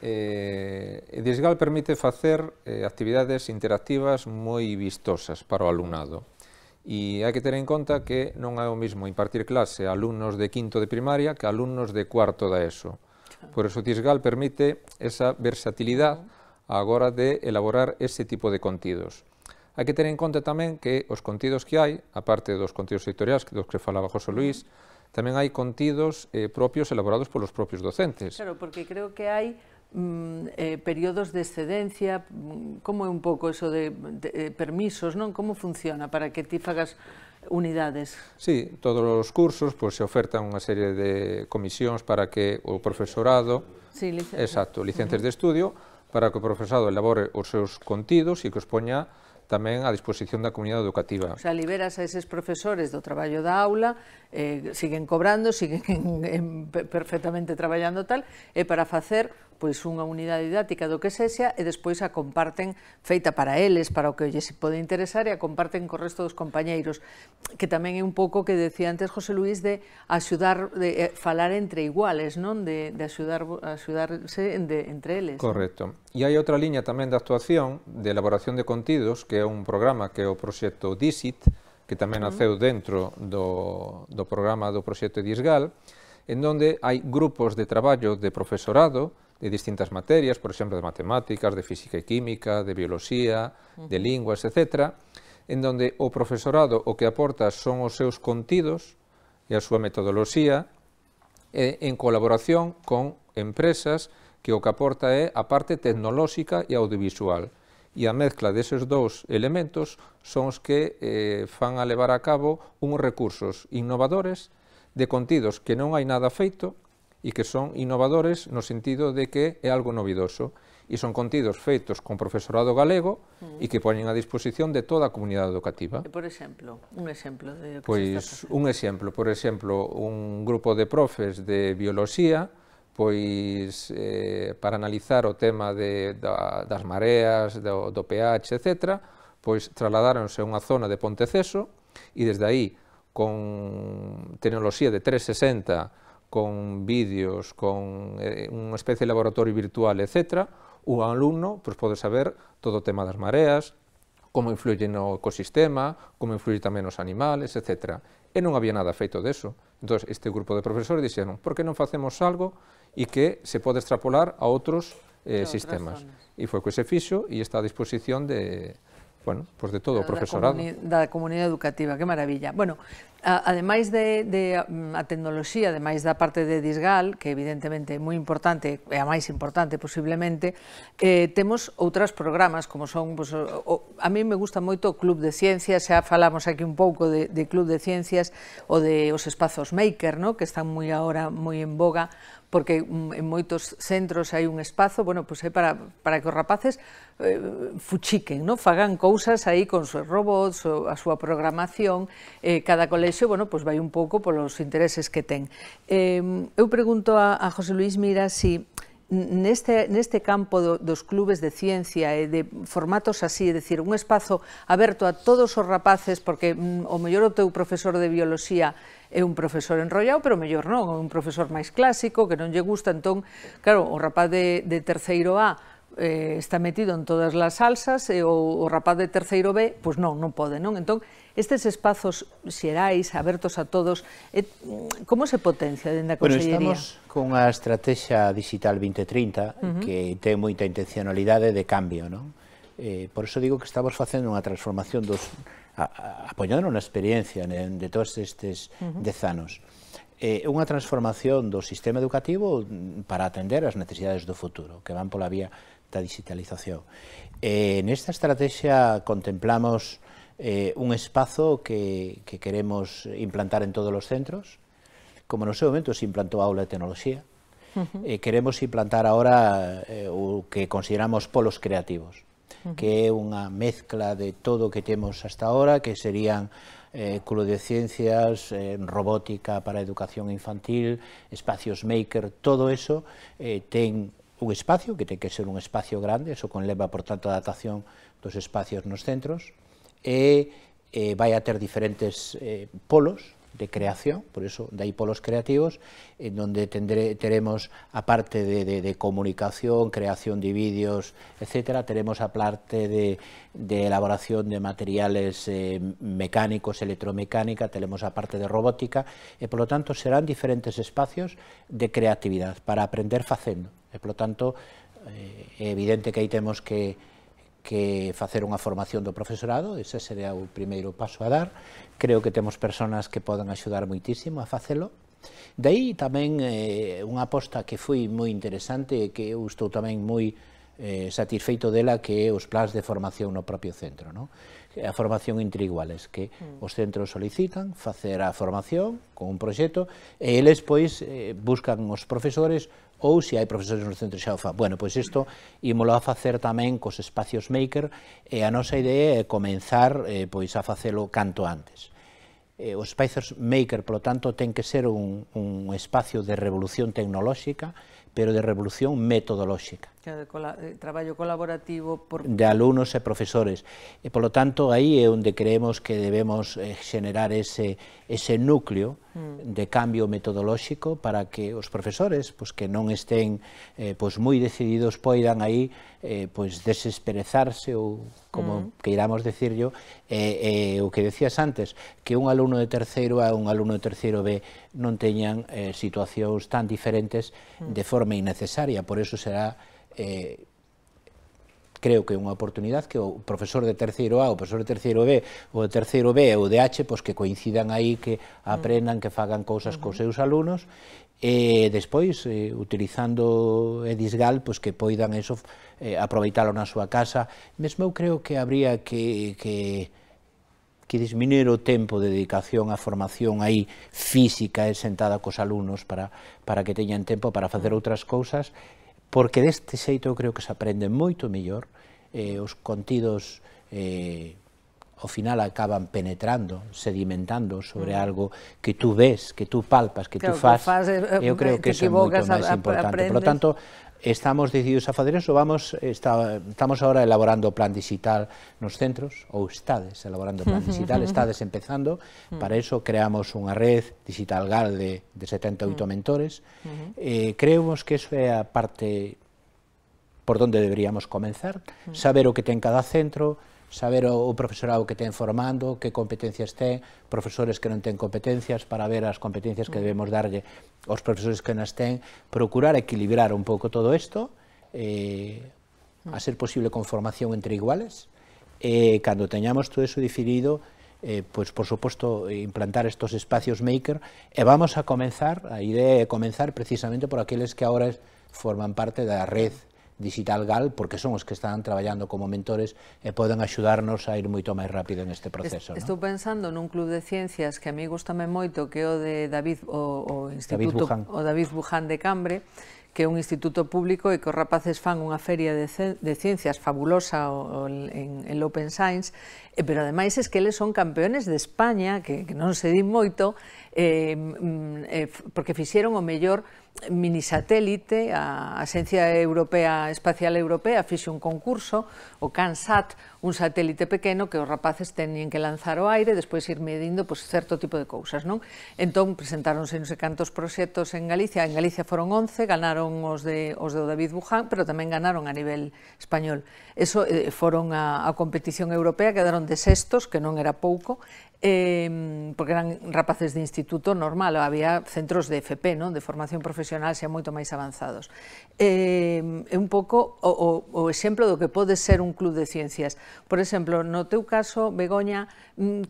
Disgal permite facer actividades interactivas moi vistosas para o alumnado. E hai que ter en conta que non é o mismo impartir clase a alumnos de quinto de primaria que a alumnos de cuarto da ESO. Por eso Disgal permite esa versatilidade a hora de elaborar ese tipo de contidos. Hai que ter en conta tamén que os contidos que hai, aparte dos contidos editoriais dos que falaba José Luis, tamén hai contidos propios elaborados polos propios docentes. Claro, porque creo que hai períodos de excedencia, como é un pouco eso de permisos, non? Como funciona para que ti fagas unidades? Sí, todos os cursos se ofertan unha serie de comisións para que o profesorado, licencias de estudio, para que o profesorado elabore os seus contidos e que os poña tamén a disposición da comunidade educativa. O sea, liberas a eses profesores do traballo da aula, siguen cobrando, siguen perfectamente traballando tal, e para facer unha unidade didáctica do que sexa, e despois a comparten feita para eles, para o que lles pode interesar, e a comparten co resto dos compañeiros, que tamén é un pouco que decía antes José Luis de axudar, de falar entre iguales, non? De axudarse entre eles. Correcto. E hai outra liña tamén de actuación de elaboración de contidos, que é un programa que é o proxecto DISIT, que tamén naceu dentro do programa do proxecto Disgal, en donde hai grupos de traballo de profesorado de distintas materias, por exemplo, de matemáticas, de física e química, de bioloxía, de linguas, etc., en donde o profesorado o que aporta son os seus contidos e a súa metodoloxía en colaboración con empresas que o que aporta é a parte tecnolóxica e audiovisual. E a mezcla deses dous elementos son os que fan a levar a cabo uns recursos innovadores de contidos que non hai nada feito e que son innovadores no sentido de que é algo novidoso e son contidos feitos con profesorado galego e que poñen a disposición de toda a comunidade educativa. Por exemplo, un exemplo de que Pois un exemplo, por exemplo, un grupo de profes de bioloxía, pois para analizar o tema das mareas, do pH, etc., pois trasladáronse a unha zona de Ponteceso e desde aí, con tecnoloxía de 360, con vídeos, con unha especie de laboratorio virtual, etc., o alumno pode saber todo o tema das mareas, como influye no ecosistema, como influye tamén nos animales, etc. E non había nada feito deso. Entón, este grupo de profesores dixeron, por que non facemos algo e que se pode extrapolar a outros sistemas? E foi que se fixo e está a disposición de, bueno, pues de todo o profesorado. Da comunidade educativa, que maravilla. Bueno, ademais a tecnoloxía, ademais da parte de Disgal, que evidentemente é moi importante, é a máis importante posiblemente, temos outros programas, como son, a mí me gusta moito o Club de Ciencias, xa falamos aquí un pouco de Club de Ciencias, o de os espazos maker, que están moi agora moi en boga, porque en moitos centros hai un espazo, bueno, pois é para que os rapaces fuchiquen, fagan cousas aí con os robots, a súa programación, cada colexio, bueno, pois vai un pouco polos intereses que ten. Eu pregunto a José Luis Mira si neste campo dos clubes de ciencia e de formatos así, é dicir, un espazo aberto a todos os rapaces, porque o mellor o teu profesor de bioloxía é un profesor enrollado, pero mellor non, é un profesor máis clásico, que non lle gusta, entón, claro, o rapaz de terceiro A está metido en todas as salsas e o rapaz de terceiro B, pois non pode, non? Entón, estes espazos xerais, abertos a todos, como se potencia dentro da Consellería? Bueno, estamos con a Estrategia Digital 2030, que ten moita intencionalidade de cambio, non? Por iso digo que estamos facendo unha transformación apoiando na experiencia de todos estes 10 anos. Unha transformación do sistema educativo para atender as necesidades do futuro, que van pola vía da digitalización. Nesta estrategia contemplamos un espazo que queremos implantar en todos os centros, como no seu momento se implantou a aula de tecnoloxía. Queremos implantar ahora o que consideramos polos creativos, que é unha mezcla de todo o que temos hasta ahora, que serían Club de Ciencias, robótica para educación infantil, espacios maker, todo eso ten un espacio, que ten que ser un espacio grande, eso conleva, por tanto, a adaptación dos espacios nos centros, e vai a ter diferentes polos de creación, por iso dai polos creativos, en donde teremos a parte de comunicación, creación de vídeos, etcétera, teremos a parte de elaboración de materiales mecánicos, electromecánica, tenemos a parte de robótica, e, por lo tanto, serán diferentes espacios de creatividade para aprender facendo, e, por lo tanto, é evidente que aí temos que facer unha formación do profesorado, ese sería o primeiro paso a dar. Creo que temos persoas que poden axudar moitísimo a facelo. Daí tamén unha aposta que foi moi interesante e que eu estou tamén moi satisfeito dela, que é os plans de formación no propio centro, a formación entre iguales, que os centros solicitan facer a formación con un proxecto e eles pois buscan os profesores, ou se hai profesores no centro xa o fan. Bueno, pois isto ímolo a facer tamén cos espacios maker, e a nosa idea é comenzar pois a facelo canto antes. Os espacios maker, polo tanto, ten que ser un espacio de revolución tecnolóxica, pero de revolución metodolóxica. De traballo colaborativo de alumnos e profesores. E, polo tanto, aí é onde creemos que debemos xenerar ese núcleo de cambio metodolóxico para que os profesores, que non estén moi decididos, poidan aí desesperezarse, ou como queiramos decirlo, o que decías antes, que un alumno de terceiro A e un alumno de terceiro B non teñan situacións tan diferentes de forma innecesaria. Por eso será, creo que é unha oportunidade que o profesor de terceiro A, o profesor de terceiro B, o de terceiro B e o de H, que coincidan aí, que aprendan, que fagan cousas cos seus alumnos, e despois, utilizando Edisgal, que poidan aproveitalo na súa casa. Mesmo eu creo que habría que disminuir o tempo de dedicación á formación aí física e sentada cos alumnos para que teñan tempo para facer outras cousas, porque deste xeito eu creo que se aprende moito mellor, os contidos ao final acaban penetrando, sedimentando sobre algo que tú ves, que tú palpas, que tú faz, eu creo que iso é moito máis importante. Por lo tanto, estamos decididos a fazer eso, estamos ahora elaborando o plan digital nos centros, ou estades elaborando o plan digital, estades empezando, para eso creamos unha red digital GAL de 78 mentores, creemos que eso é a parte por onde deberíamos comenzar, saber o que ten cada centro, saber o profesorado que ten formando, que competencias ten, profesores que non ten competencias, para ver as competencias que debemos darlle aos profesores que nas ten, procurar equilibrar un pouco todo isto, a ser posible con formación entre iguales, cando teñamos todo eso definido, pois, por suposto, implantar estos espacios maker, e vamos a comenzar, a idea é comenzar precisamente por aqueles que agora forman parte da red digital GAL, porque son os que están traballando como mentores e poden axudarnos a ir moito máis rápido en este proceso. Estou pensando nun club de ciencias que a mí gustame moito, que é o de David Buján de Cambre, que é un instituto público e que os rapaces fan unha feria de ciencias fabulosa en Open Science, pero ademais es que eles son campeones de España, que non se di moito, porque fixeron o mellor minisatélite, a Axencia Espacial Europea fixe un concurso, o CANSAT, un satélite pequeno que os rapaces tenían que lanzar ao aire, despois ir medindo certo tipo de cousas, non? Entón, presentáronse non sei cantos proxectos en Galicia foron 11, ganaron os de David Buján, pero tamén ganaron a nivel español. Eso foron a competición europea, quedaron de sextos, que non era pouco, porque eran rapaces de instituto normal, había centros de FP, de formación profesional xa moito máis avanzados. É un pouco o exemplo do que pode ser un club de ciencias. Por exemplo, no teu caso, Begoña,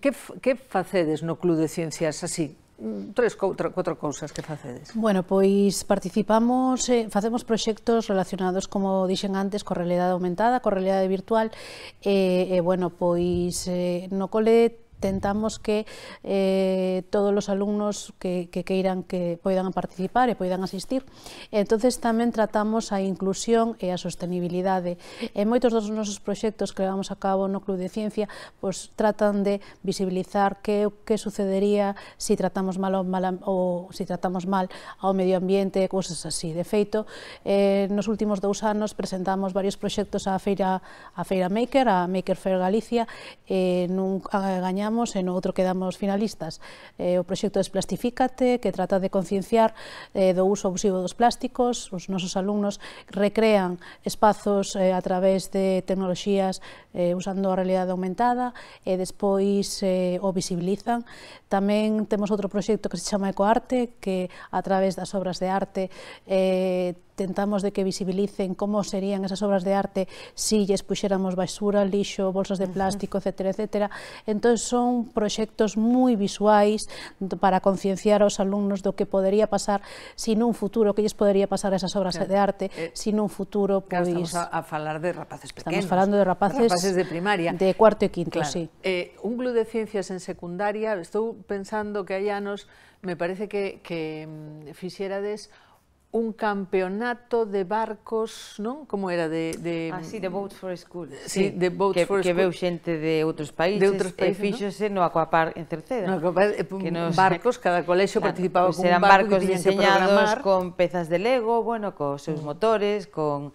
que facedes no club de ciencias así? 4 cousas que facedes. Bueno, pois participamos, facemos proxectos relacionados, como dixen antes, coa realidade aumentada, coa realidade virtual, e, bueno, pois no cole tentamos que todos os alumnos que queiran que poidan participar e poidan asistir. Entonces tamén tratamos a inclusión e a sostenibilidade. E moitos dos nosos proxectos que levamos a cabo no Club de Ciencia pois tratan de visibilizar que sucedería se tratamos mal ao medio ambiente e cousas así. De feito, nos últimos 2 anos presentamos varios proxectos á Feira Maker, a Maker Fair Galicia, nun gañamos e no outro quedamos finalistas. O proxecto Desplastifícate, que trata de concienciar do uso abusivo dos plásticos. Os nosos alumnos recrean espazos a través de tecnoloxías usando a realidade aumentada e despois o visibilizan. Tamén temos outro proxecto que se chama Ecoarte, que a través das obras de arte tentamos de que visibilicen como serían esas obras de arte si lles puxéramos basura, lixo, bolsas de plástico, etcétera, etcétera. Entón son proxectos moi visuais para concienciar aos alumnos do que podería pasar si nun futuro, que lles podería pasar a esas obras de arte, si nun futuro, pois... Claro, estamos a falar de rapaces pequenos. Estamos falando de rapaces de primaria. De cuarto e quinto, sí. Un club de ciencias en secundaria, estou pensando que hai anos, me parece que fixerades un campeonato de barcos, non? Como era? Sí, de Boat for School. Sí, de Boat for School. Que veu xente de outros países e fíxose no Aquapark en Cerceda. Barcos, cada colexio participaba con un barco que tiñan que programar. Eran barcos diseñados con pezas de Lego, cos seus motores, con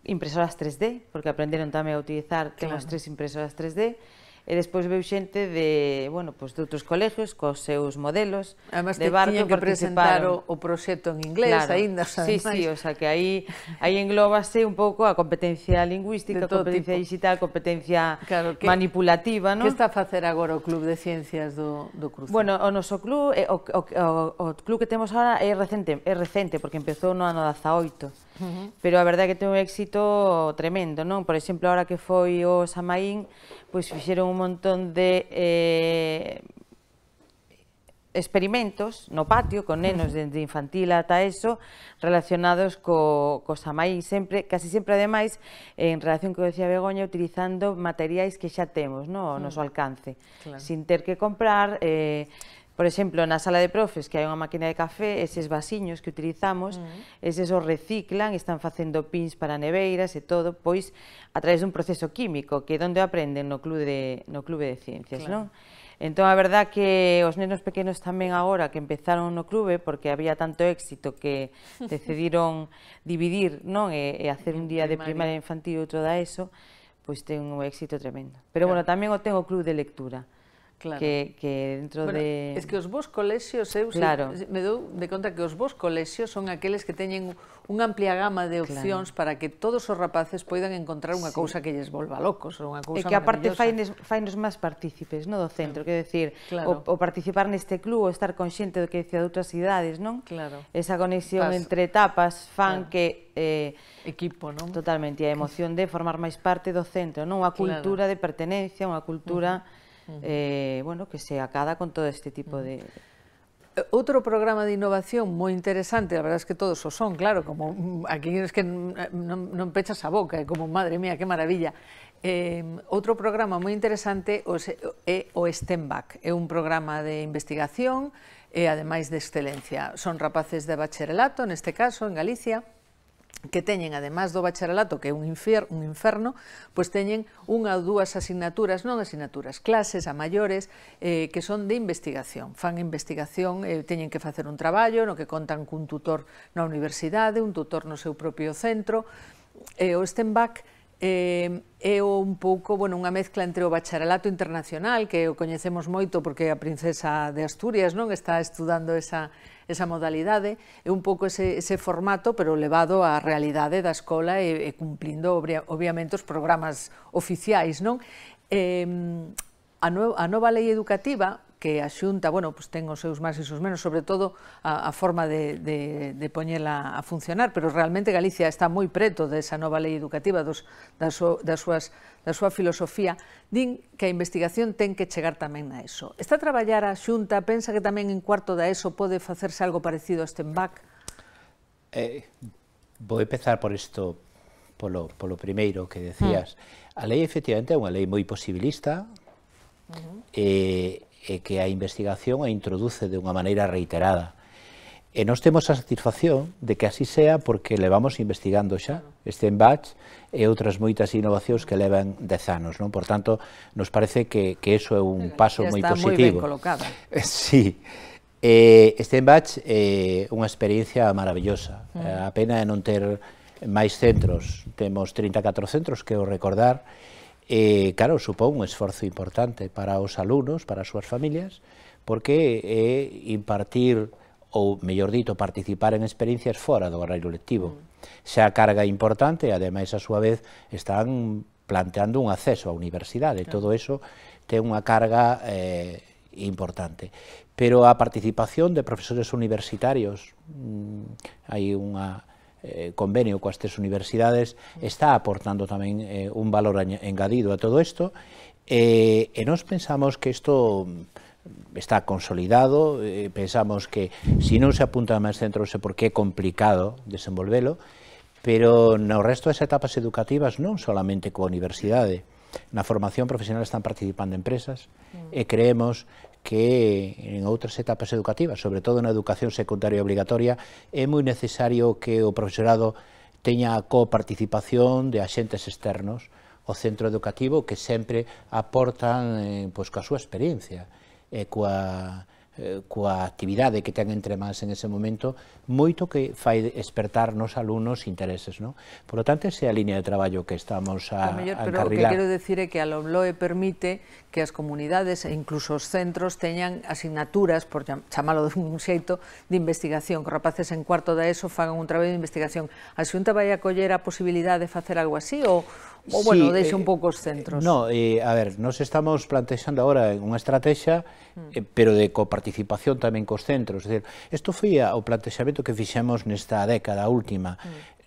impresoras 3D, porque aprenderon tamén a utilizar, temos 3 impresoras 3D, e despois veu xente de outros colegios, cos seus modelos de barco. Además, tiñan que presentar o proxecto en inglés, aínda. Sí, o sea, que aí englóbase un pouco a competencia lingüística, a competencia digital, competencia manipulativa, non? Que está a facer agora o Club de Ciencias do Cruce? Bueno, o noso club, o club que temos agora é recente, porque empezou no ano 18, pero a verdade é que ten un éxito tremendo, non? Por exemplo, agora que foi o Samaín, pois fixeron un montón de experimentos no patio con nenos desde infantil ata eso relacionados co Samaín, casi sempre ademais en relación co que decía Begoña, utilizando materiais que xa temos ao noso alcance, sin ter que comprar por exemplo, na sala de profes, que hai unha máquina de café, eses vasiños que utilizamos, eses os reciclan, están facendo pins para neveiras e todo, pois, a través dun proceso químico, que é onde aprenden no Clube de Ciencias, non? Entón, a verdad que os nenos pequenos tamén agora que empezaron no clube, porque había tanto éxito que decidiron dividir, non? E hacer un día de primaria infantil e outro da ESO, pois ten un éxito tremendo. Pero, bueno, tamén o ten o club de lectura, que dentro de... Es que os vos colexios, eu me dou de conta que os vos colexios son aqueles que teñen unha amplia gama de opcións para que todos os rapaces poidan encontrar unha cousa que lles volva locos, ou unha cousa maravillosa. E que aparte fainos máis partícipes do centro, quero dicir, o participar neste club, o estar consciente do que decía de outras idades, non? Esa conexión entre etapas fan que... Equipo, non? Totalmente, a emoción de formar máis parte do centro, non? Unha cultura de pertenencia, unha cultura... bueno, que se acada con todo este tipo de... Outro programa de innovación moi interesante, a verdade é que todos o son, claro, como aquí es que non pechas a boca, é como, madre mía, que maravilla. Outro programa moi interesante é o STEMBAC, é un programa de investigación e ademais de excelencia. Son rapaces de bacharelato, neste caso, en Galicia, que teñen, además do bacharelato, que é un inferno, pois teñen unha ou dúas asignaturas, non asignaturas, clases a maiores, que son de investigación. Fan investigación, teñen que facer un traballo no que contan cun tutor na universidade, un tutor no seu propio centro, e o STEMBAC é un pouco, unha mezcla entre o bacharelato internacional, que o coñecemos moito porque a princesa de Asturias non está estudando esa modalidade, é un pouco ese formato, pero levado á realidade da escola e cumplindo, obviamente, os programas oficiais, non? A nova lei educativa, que a Xunta, ten os seus máis e os seus menos, sobre todo a forma de poñela a funcionar, pero realmente Galicia está moi preto desa nova lei educativa, da súa filosofía, din que a investigación ten que chegar tamén na ESO. Está a traballar a Xunta, pensa que tamén en cuarto da ESO pode facerse algo parecido a STEMBAC? Vou empezar por isto, polo primeiro que decías. A lei, efectivamente, é unha lei moi posibilista, e que a investigación a introduce de unha maneira reiterada. E nós temos a satisfacción de que así sea porque levamos investigando xa STEMBAC e outras moitas innovacións que levan 10 anos, non? Por tanto, nos parece que iso é un paso moi positivo. Está moi ben colocada. Sí. STEMBAC é unha experiencia maravillosa. A pena é non ter máis centros. Temos 34 centros, que o recordar, e, claro, supón un esforzo importante para os alumnos, para as súas familias, porque é impartir, ou, mellor dito, participar en experiencias fora do horario lectivo. Xa a carga importante, e, ademais, a súa vez, están planteando un acceso á universidade. Todo eso ten unha carga importante. Pero a participación de profesores universitarios, hai unha convenio coas tres universidades, está aportando tamén un valor engadido a todo isto, e nós pensamos que isto está consolidado, pensamos que se non se apuntan máis centros é porque é complicado desenvolvelo, pero no resto das etapas educativas non solamente coa universidade, na formación profesional están participando empresas e creemos que en outras etapas educativas, sobre todo na educación secundaria obligatoria, é moi necesario que o profesorado teña a coparticipación de axentes externos ao centro educativo que sempre aportan coa súa experiencia e coa actividade que ten entre mans en ese momento, moito que fai despertar nos alumnos intereses, non? Por lo tanto, esa é a línea de traballo que estamos a encarrilar. Pero o que quero decir é que a LOMLOE permite que as comunidades e incluso os centros teñan asignaturas, por chamalo de un xeito, de investigación, que os rapaces en cuarto da ESO fagan un traballo de investigación. A Xunta vai acoller a posibilidade de facer algo así ou bueno, deixa un pouco os centros? No, a ver, nos estamos plantexando agora unha estrategia, pero de coparticipación tamén cos centros. É dicir, isto foi o plantexamento que fixemos nesta década última.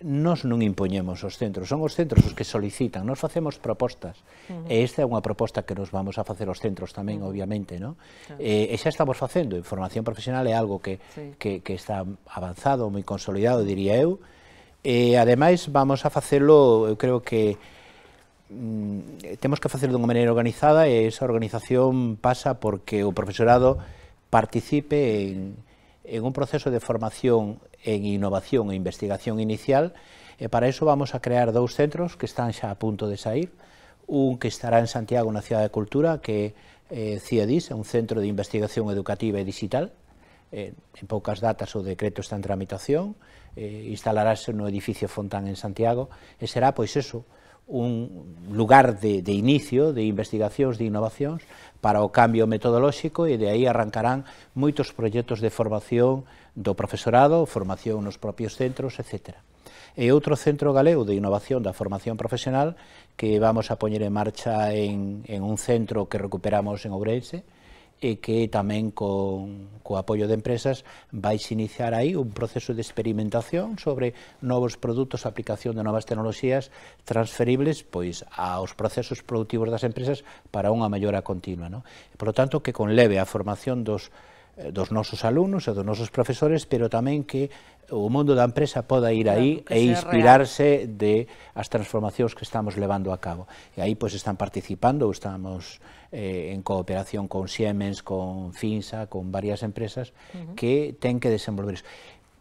Nós non impoñemos os centros, son os centros os que solicitan, nós facemos propostas, e esta é unha proposta que nos vamos a facer os centros tamén, obviamente, non? E xa estamos facendo, en formación profesional é algo que está avanzado, moi consolidado, diría eu, e ademais vamos a facelo, eu creo que temos que facelo dunha maneira organizada, e esa organización pasa porque o profesorado participe en un proceso de formación en innovación e investigación inicial, e para iso vamos a crear 2 centros que están xa a punto de sair, un que estará en Santiago, na Cidade de Cultura, que é CIEDIS, é un centro de investigación educativa e digital. En poucas datas o decreto está en tramitación, instalarase no edificio Fontán en Santiago, e será, pois eso, un lugar de inicio de investigacións, de innovacións para o cambio metodolóxico, e de aí arrancarán moitos proxectos de formación do profesorado, formación nos propios centros, etc. E outro centro galego de innovación da formación profesional que vamos a poñer en marcha en un centro que recuperamos en Ourense, e que tamén co apoio de empresas vais iniciar aí un proceso de experimentación sobre novos produtos, aplicación de novas tecnoloxías transferibles pois aos procesos productivos das empresas para unha mellora continua, non? Por lo tanto, que conleve a formación dos nosos alumnos e dos nosos profesores, pero tamén que o mundo da empresa poda ir aí e inspirarse de as transformacións que estamos levando a cabo. E aí pois están participando, estamos en cooperación con Siemens, con Finsa, con varias empresas que ten que desenvolver iso.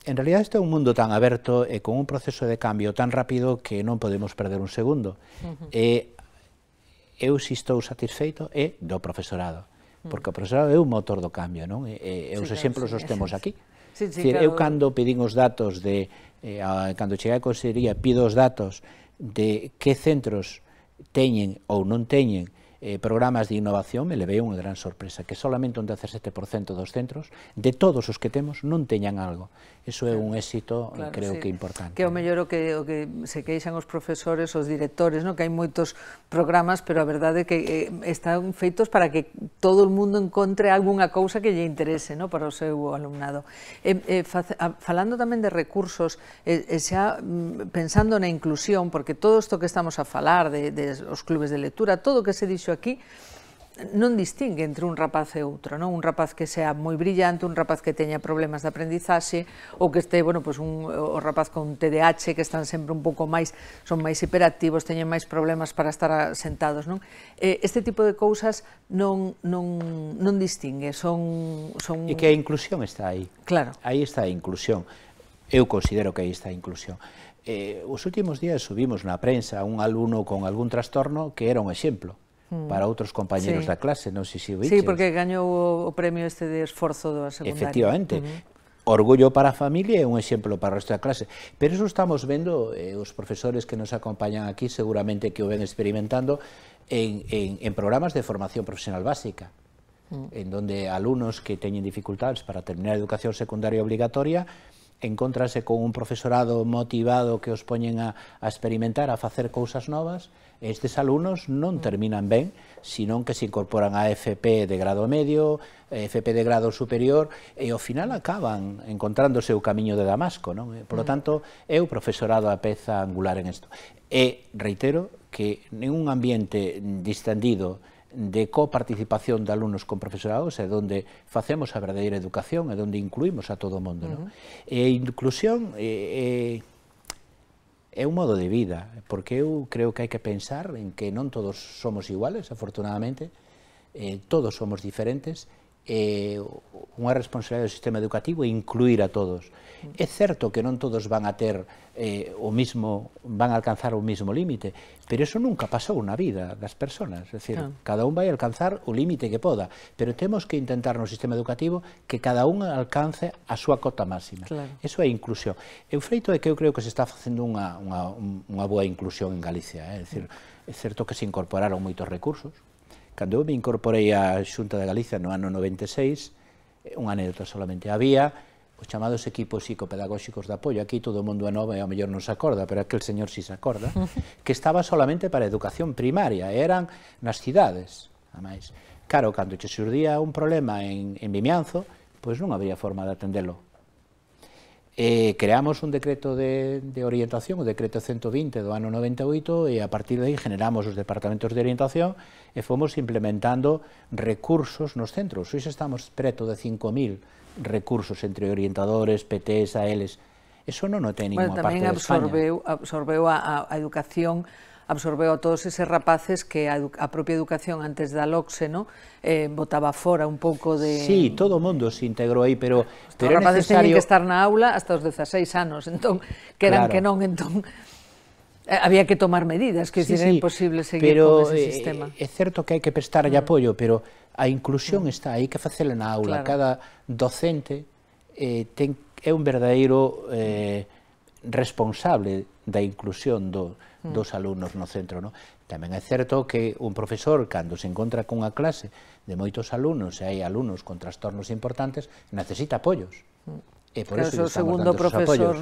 En realidad este é un mundo tan aberto e con un proceso de cambio tan rápido que non podemos perder un segundo. Eu si estou satisfeito é do profesorado, porque o profesorado é un motor do cambio, non? E os exemplos os temos aquí. Eu cando pedín os datos cando cheguei a Consellería, pido os datos de que centros teñen ou non teñen programas de innovación, me levei unha gran sorpresa, que solamente un 17% dos centros, de todos os que temos, non teñan algo. Iso é un éxito, creo que importante. Que é o mellor o que se queixan os profesores, os directores, que hai moitos programas, pero a verdade é que están feitos para que todo o mundo encontre algunha cousa que lle interese para o seu alumnado. Falando tamén de recursos, xa pensando na inclusión, porque todo isto que estamos a falar, dos clubes de lectura, todo o que se dixo aquí, non distingue entre un rapaz e outro, un rapaz que sea moi brillante, un rapaz que teña problemas de aprendizaxe, ou que este, o rapaz con TDAH, que están sempre un pouco máis, son máis hiperactivos, teñen máis problemas para estar sentados, non? Este tipo de cousas non distingue, son... E que a inclusión está aí. Claro. Aí está a inclusión. Eu considero que aí está a inclusión. Os últimos días subimos na prensa un alumno con algún trastorno que era un exemplo para outros compañeros da clase, non sei se o viches. Sí, porque gañou o premio este de esforzo da secundaria. Efectivamente. Orgullo para a familia e un exemplo para o resto da clase. Pero iso estamos vendo, os profesores que nos acompañan aquí seguramente que o ven experimentando en programas de formación profesional básica, en donde alumnos que teñen dificultades para terminar a educación secundaria obligatoria encontrase con un profesorado motivado que os poñen a experimentar, a facer cousas novas. Estes alumnos non terminan ben, senón que se incorporan a FP de grado medio, FP de grado superior, e ao final acaban encontrando o seu camiño de Damasco, non? Por lo tanto, é o profesorado a peza angular en isto. E reitero que ningún ambiente distendido de coparticipación de alumnos con profesorados é onde facemos a verdadeira educación, é onde incluímos a todo o mundo. E a inclusión é un modo de vida, porque eu creo que hai que pensar en que non todos somos iguales, afortunadamente, todos somos diferentes, unha responsabilidade do sistema educativo é incluir a todos. É certo que non todos van a ter van a alcanzar o mismo límite, pero eso nunca pasou na vida das persoas, é dicir, cada un vai alcanzar o límite que poda, pero temos que intentar no sistema educativo que cada un alcance a súa cota máxima. Eso é inclusión. E o feito é que eu creo que se está facendo unha boa inclusión en Galicia, é dicir, é certo que se incorporaron moitos recursos. Cando eu me incorporei á Xunta de Galicia no ano 96, unha anécdota solamente, había os chamados equipos psicopedagóxicos de apoio, aquí todo o mundo é novo e ao mellor non se acorda, pero aquel señor si se acorda, que estaba solamente para a educación primaria, eran nas cidades, ademais. Claro, cando che xurdía un problema en Vimianzo, pois non había forma de atendelo. Creamos un decreto de orientación, o decreto 120 do ano 98, e a partir de aí generamos os departamentos de orientación e fomos implementando recursos nos centros. Hoxe estamos preto de 5.000 recursos entre orientadores, PTs, ALs. Eso non o ten ninguna parte de España. Tamén absorbeu a educación absorbeu a todos eses rapaces que a propia educación antes da LOCSE, botaba fora un pouco de... Sí, todo o mundo se integrou aí, pero os rapaces teñen que estar na aula hasta os 16 anos, entón, queran que non, entón... Había que tomar medidas, que era imposible seguir con ese sistema. É certo que hai que prestarlle apoio, pero a inclusión está aí, que facela na aula. Cada docente é un verdadeiro responsable da inclusión dos alumnos no centro. Tamén é certo que un profesor, cando se encontra cunha clase de moitos alumnos, e hai alumnos con trastornos importantes, necesita apoios. E por eso estamos dando os apoios.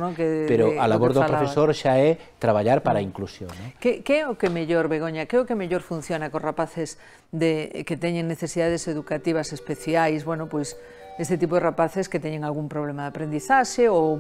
Pero a labor do profesor xa é traballar para a inclusión. Que é o que mellor, Begoña, que é o que mellor funciona cos rapaces que teñen necesidades educativas especiais, bueno, pois, este tipo de rapaces que teñen algún problema de aprendizaxe ou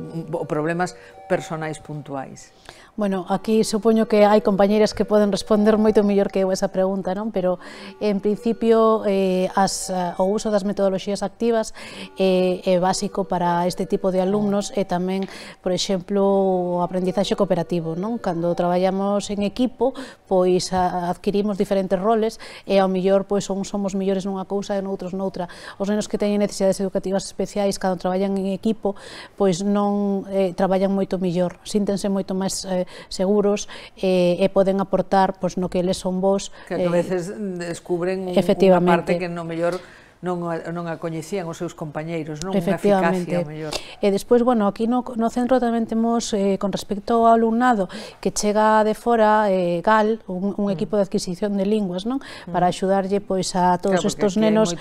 problemas personais puntuais? Bueno, aquí supoño que hai compañeiras que poden responder moito mellor que eu esa pregunta, non? Pero, en principio, o uso das metodoloxías activas é básico para este tipo de alumnos e tamén, por exemplo, o aprendizaxe cooperativo, non? Cando traballamos en equipo, pois adquirimos diferentes roles e ao mellor, pois, uns somos mellores nunha cousa e noutros noutra. Os nenos que teñen necesidades educativas especiais, cando traballan en equipo, pois non traballan moito mellor, síntense moito máis seguros e poden aportar no que eles son bons. Que a veces descubren unha parte que no mellor non a coñecían os seus compañeiros, non? Unha eficacia mellor. E despois, bueno, aquí no centro tamén temos, con respecto ao alumnado que chega de fora, GAL, un equipo de adquisición de linguas, non? Para axudarlle pois a todos estes nenos.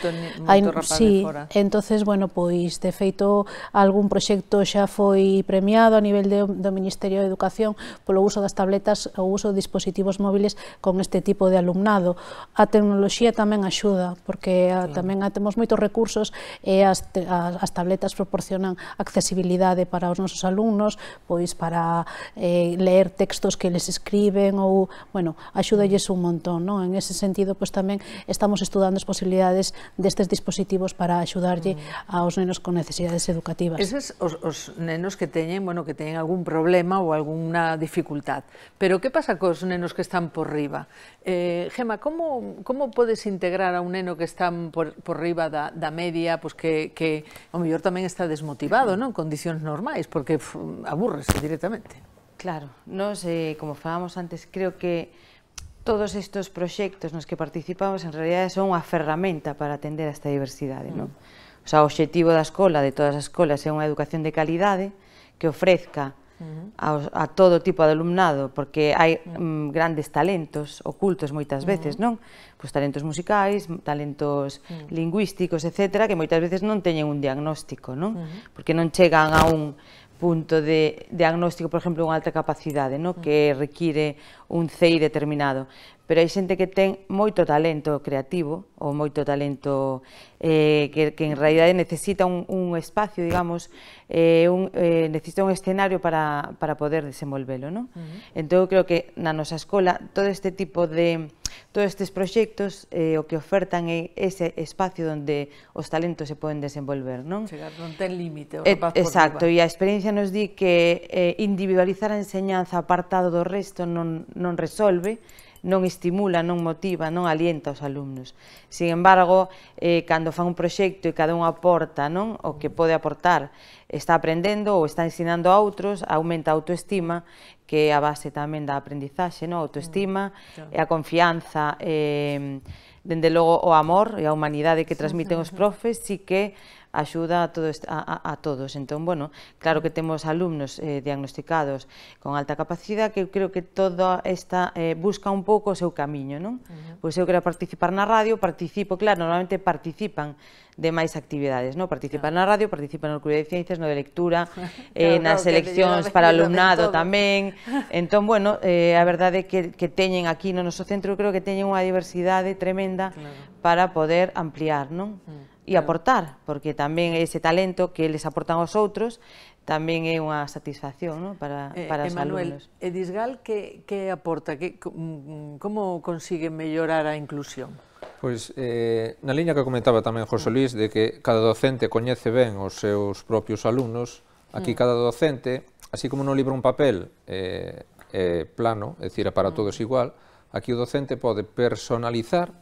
Sí, entonces, bueno, pois de feito algún proxecto xa foi premiado a nivel do Ministerio de Educación polo uso das tabletas, o uso de dispositivos móviles con este tipo de alumnado. A tecnoloxía tamén axuda, porque tamén temos moitos recursos e as tabletas proporcionan accesibilidade para os nosos alumnos, pois para ler textos que les escriben ou, bueno, axúdalles un montón, non? En ese sentido, pois tamén estamos estudando as posibilidades destes dispositivos para axudarlle aos nenos con necesidades educativas. Eses os nenos que teñen, bueno, que teñen algún problema ou algunha dificultad, pero que pasa cos nenos que están por riba? Gema, como podes integrar a un neno que está por riba da media, pois que ao mellor tamén está desmotivado, non? En condicións normais, porque abúrrese directamente. Claro, nós, como falábamos antes, creo que todos estes proxectos nos que participamos en realidad son unha ferramenta para atender a esta diversidade, non? O sea, o obxectivo da escola, de todas as escolas, é unha educación de calidade que ofrezca a todo tipo de alumnado, porque hai grandes talentos ocultos moitas veces, non? Pois talentos musicais, talentos lingüísticos, etc., que moitas veces non teñen un diagnóstico, non? Porque non chegan a un punto de diagnóstico, por exemplo, unha alta capacidade, non? Que require un CI determinado. Pero hai xente que ten moito talento creativo ou moito talento que en realidade necesita un espacio, digamos, necesita un escenario para poder desenvolvelo, non? Entón, creo que na nosa escola todo este tipo de todos estes proxectos o que ofertan é ese espacio onde os talentos se poden desenvolver, non? Non ten límite o rapaz por riba. Exacto, e a experiencia nos di que individualizar a enseñanza apartado do resto non resolve, non estimula, non motiva, non alienta os alumnos. Sin embargo, cando fan un proxecto e cada un aporta o que pode aportar, está aprendendo ou está ensinando a outros, aumenta a autoestima, que é a base tamén da aprendizaxe, a autoestima, e a confianza, dende logo o amor e a humanidade que transmiten os profes, sí que axuda a todos. Entón, bueno, claro que temos alumnos diagnosticados con alta capacidade, que eu creo que toda esta busca un pouco o seu camiño, non? Pois eu quero participar na radio, participo, claro, normalmente participan de máis actividades, non? Participan na radio, participan no Club de Ciencias, no de lectura, nas seleccións para alumnado tamén. Entón, bueno, a verdade é que teñen aquí no noso centro, creo que teñen unha diversidade tremenda para poder ampliar, non? E aportar, porque tamén ese talento que eles aportan aos outros tamén é unha satisfacción para os alumnos. E Disgal, que aporta? Como consigue mellorar a inclusión? Pois, na liña que comentaba tamén José Luis, de que cada docente coñece ben os seus propios alumnos, aquí cada docente, así como non libra un papel, plano, é dicir, para todos igual, aquí o docente pode personalizar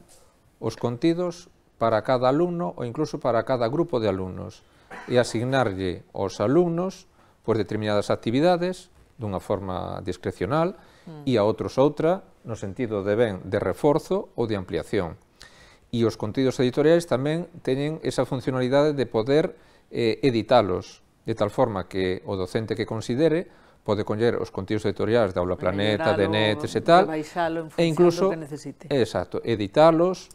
os contidos para cada alumno ou incluso para cada grupo de alumnos e asignarlle aos alumnos determinadas actividades dunha forma discrecional e a outros outra, no sentido de ben de reforzo ou de ampliación. E os contidos editoriais tamén teñen esa funcionalidade de poder editalos, de tal forma que o docente que considere pode coller os contidos editoriais da Aula Planeta, de Netes e tal, e incluso, exacto, editalos,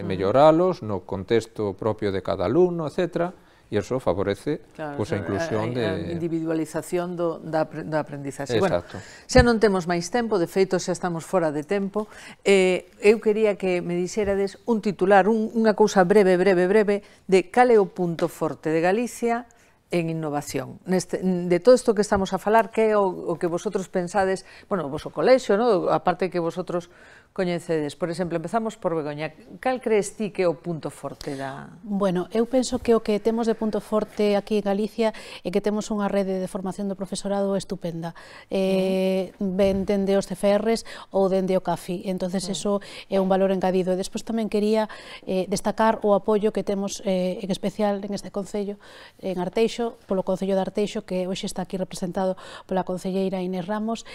melloralos no contexto propio de cada alumno, etc., e iso favorece a inclusión de... A individualización da aprendizaxe. Bueno, xa non temos máis tempo, de feito xa estamos fora de tempo. Eu quería que me dixerades un titular, unha cousa breve de cal é o punto forte de Galicia en innovación. De todo isto que estamos a falar, que é o que vosotros pensades, bueno, o vosso colexio, aparte que vosotros coñecedes. Por exemplo, empezamos por Begoña. Cal crees ti que é o punto forte da... Bueno, eu penso que o que temos de punto forte aquí en Galicia é que temos unha rede de formación do profesorado estupenda. Ben dende os CFRs ou dende o CAFI. Entonces, eso é un valor engadido. E despois tamén quería destacar o apoio que temos en especial en este concello, en Arteixo, polo Concello de Arteixo, que hoxe está aquí representado pola concelleira Inés Ramos.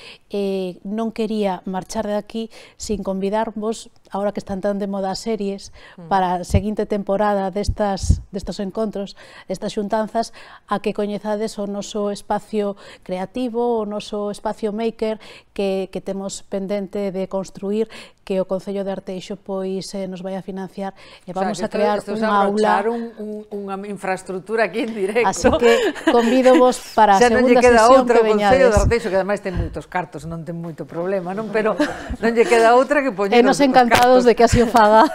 Non quería marchar de aquí sin convidarvos, ahora que están tan de moda as series, para a seguinte temporada destas encontros, destas xuntanzas, a que coñezades o noso espacio creativo, o noso espacio maker que temos pendente de construir, que o Concello de Arteixo pois nos vai a financiar e vamos a crear unha aula, unha infraestructura aquí en directo. Así que convídovos para a segunda sesión que veñades. O Concello de Arteixo, que ademais ten moitos cartos, non ten moito problema, non? Pero non lle queda outra que poñer os cartos. E nos encantados de que así o faga.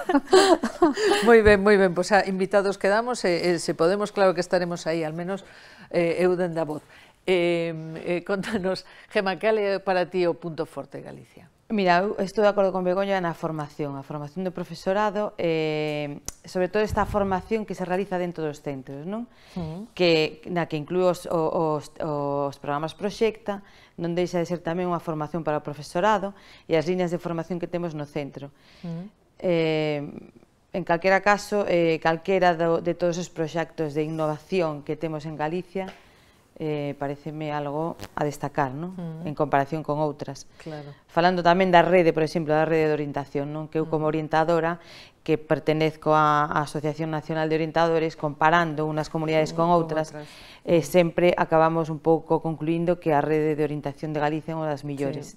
Moi ben, pois invitados quedamos e se podemos, claro que estaremos aí, al menos eu dende a voz. Contanos, Gema, cal é para ti o punto forte de Galicia? Mira, eu estou de acordo con Begoña na formación, a formación do profesorado, sobre todo esta formación que se realiza dentro dos centros, non? Na que inclúe os programas Proxecta, non deixa de ser tamén unha formación para o profesorado e as liñas de formación que temos no centro. En calquera caso, calquera de todos os proxectos de innovación que temos en Galicia, pareceme algo a destacar, non? En comparación con outras. Falando tamén da rede, por exemplo, da rede de orientación, non? Que eu como orientadora, que pertenezco á Asociación Nacional de Orientadores, comparando unhas comunidades con outras, sempre acabamos un pouco concluindo que a rede de orientación de Galicia é unha das millores.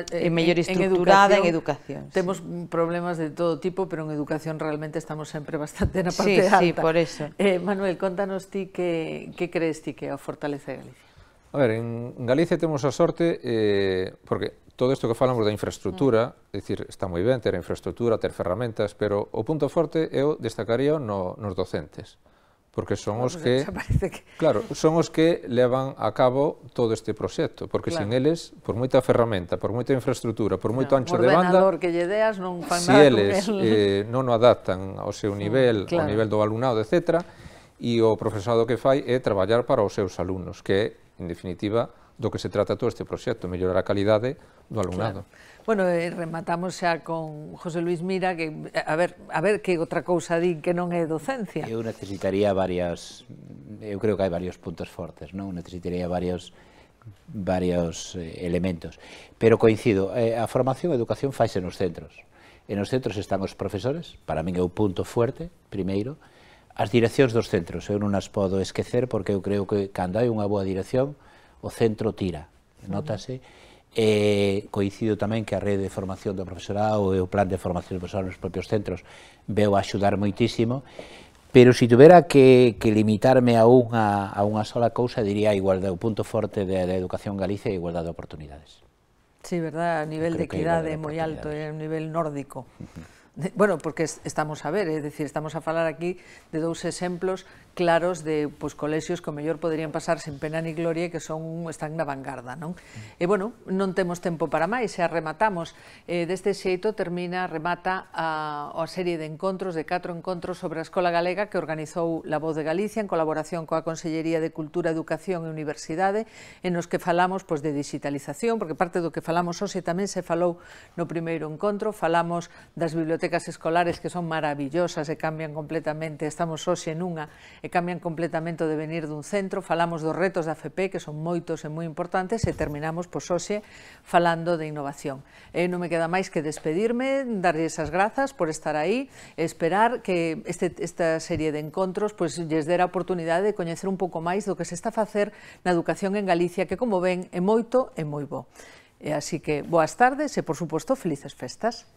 É mellor estructurada en educación. Temos problemas de todo tipo, pero en educación realmente estamos sempre bastante na parte alta. Sí, por eso. Manuel, contanos ti que crees ti que é a fortaleza de Galicia. A ver, en Galicia temos a sorte, porque todo isto que falamos da infraestructura, é dicir, está moi ben ter infraestructura, ter ferramentas, pero o punto forte eu destacaría nos docentes. Porque son os que, claro, son os que levan a cabo todo este proxecto, porque sin eles, por moita ferramenta, por moita infraestructura, por moito ancho de banda, que lle deas non fan se eles non o adaptan ao seu nivel, ao nivel do alumnado, etc., e o profesorado que fai é traballar para os seus alumnos, que é, en definitiva, do que se trata todo este proxecto, mellorar a calidade do alumnado. Bueno, rematamos xa con José Luis Mira, que a ver que outra cousa di que non é docencia. Eu necesitaría varias, eu creo que hai varios puntos fortes, non? Necesitaría varios elementos, pero coincido, a formación e a educación faise nos centros. E nos centros están os profesores, para min é o punto fuerte, primeiro, as direccións dos centros, eu non as podo esquecer porque eu creo que cando hai unha boa dirección, o centro tira, notase. Coincido tamén que a rede de formación do profesorado e o plan de formación do profesorado nos propios centros veo a axudar moitísimo, pero se tuvera que limitarme a unha sola cousa, diría igualdade, o punto forte da educación en Galicia é a igualdade de oportunidades. Sí, verdad, a nivel de equidade é moi alto, é un nivel nórdico. Bueno, porque estamos a ver, é dicir, estamos a falar aquí de dous exemplos claros de colexios que o mellor poderían pasar sen pena ni gloria e que están na vanguarda, non? E, bueno, non temos tempo para máis, xa rematamos. Deste xeito remata a serie de encontros, de 4 encontros sobre a Escola Galega que organizou La Voz de Galicia en colaboración coa Consellería de Cultura, Educación e Universidade, en nos que falamos de digitalización, porque parte do que falamos hoxe tamén se falou no primeiro encontro, falamos das bibliotecas escolares que son maravillosas e cambian completamente, estamos hoxe nunha e cambian completamente o devenir dun centro, falamos dos retos da FP que son moitos e moi importantes e terminamos hoxe falando de innovación. Non me queda máis que despedirme, darlles as grazas por estar aí e esperar que esta serie de encontros lles dé a oportunidade de coñecer un pouco máis do que se está a facer na educación en Galicia, que como ven é moito e moi bo. Así que boas tardes e, por suposto, felices festas.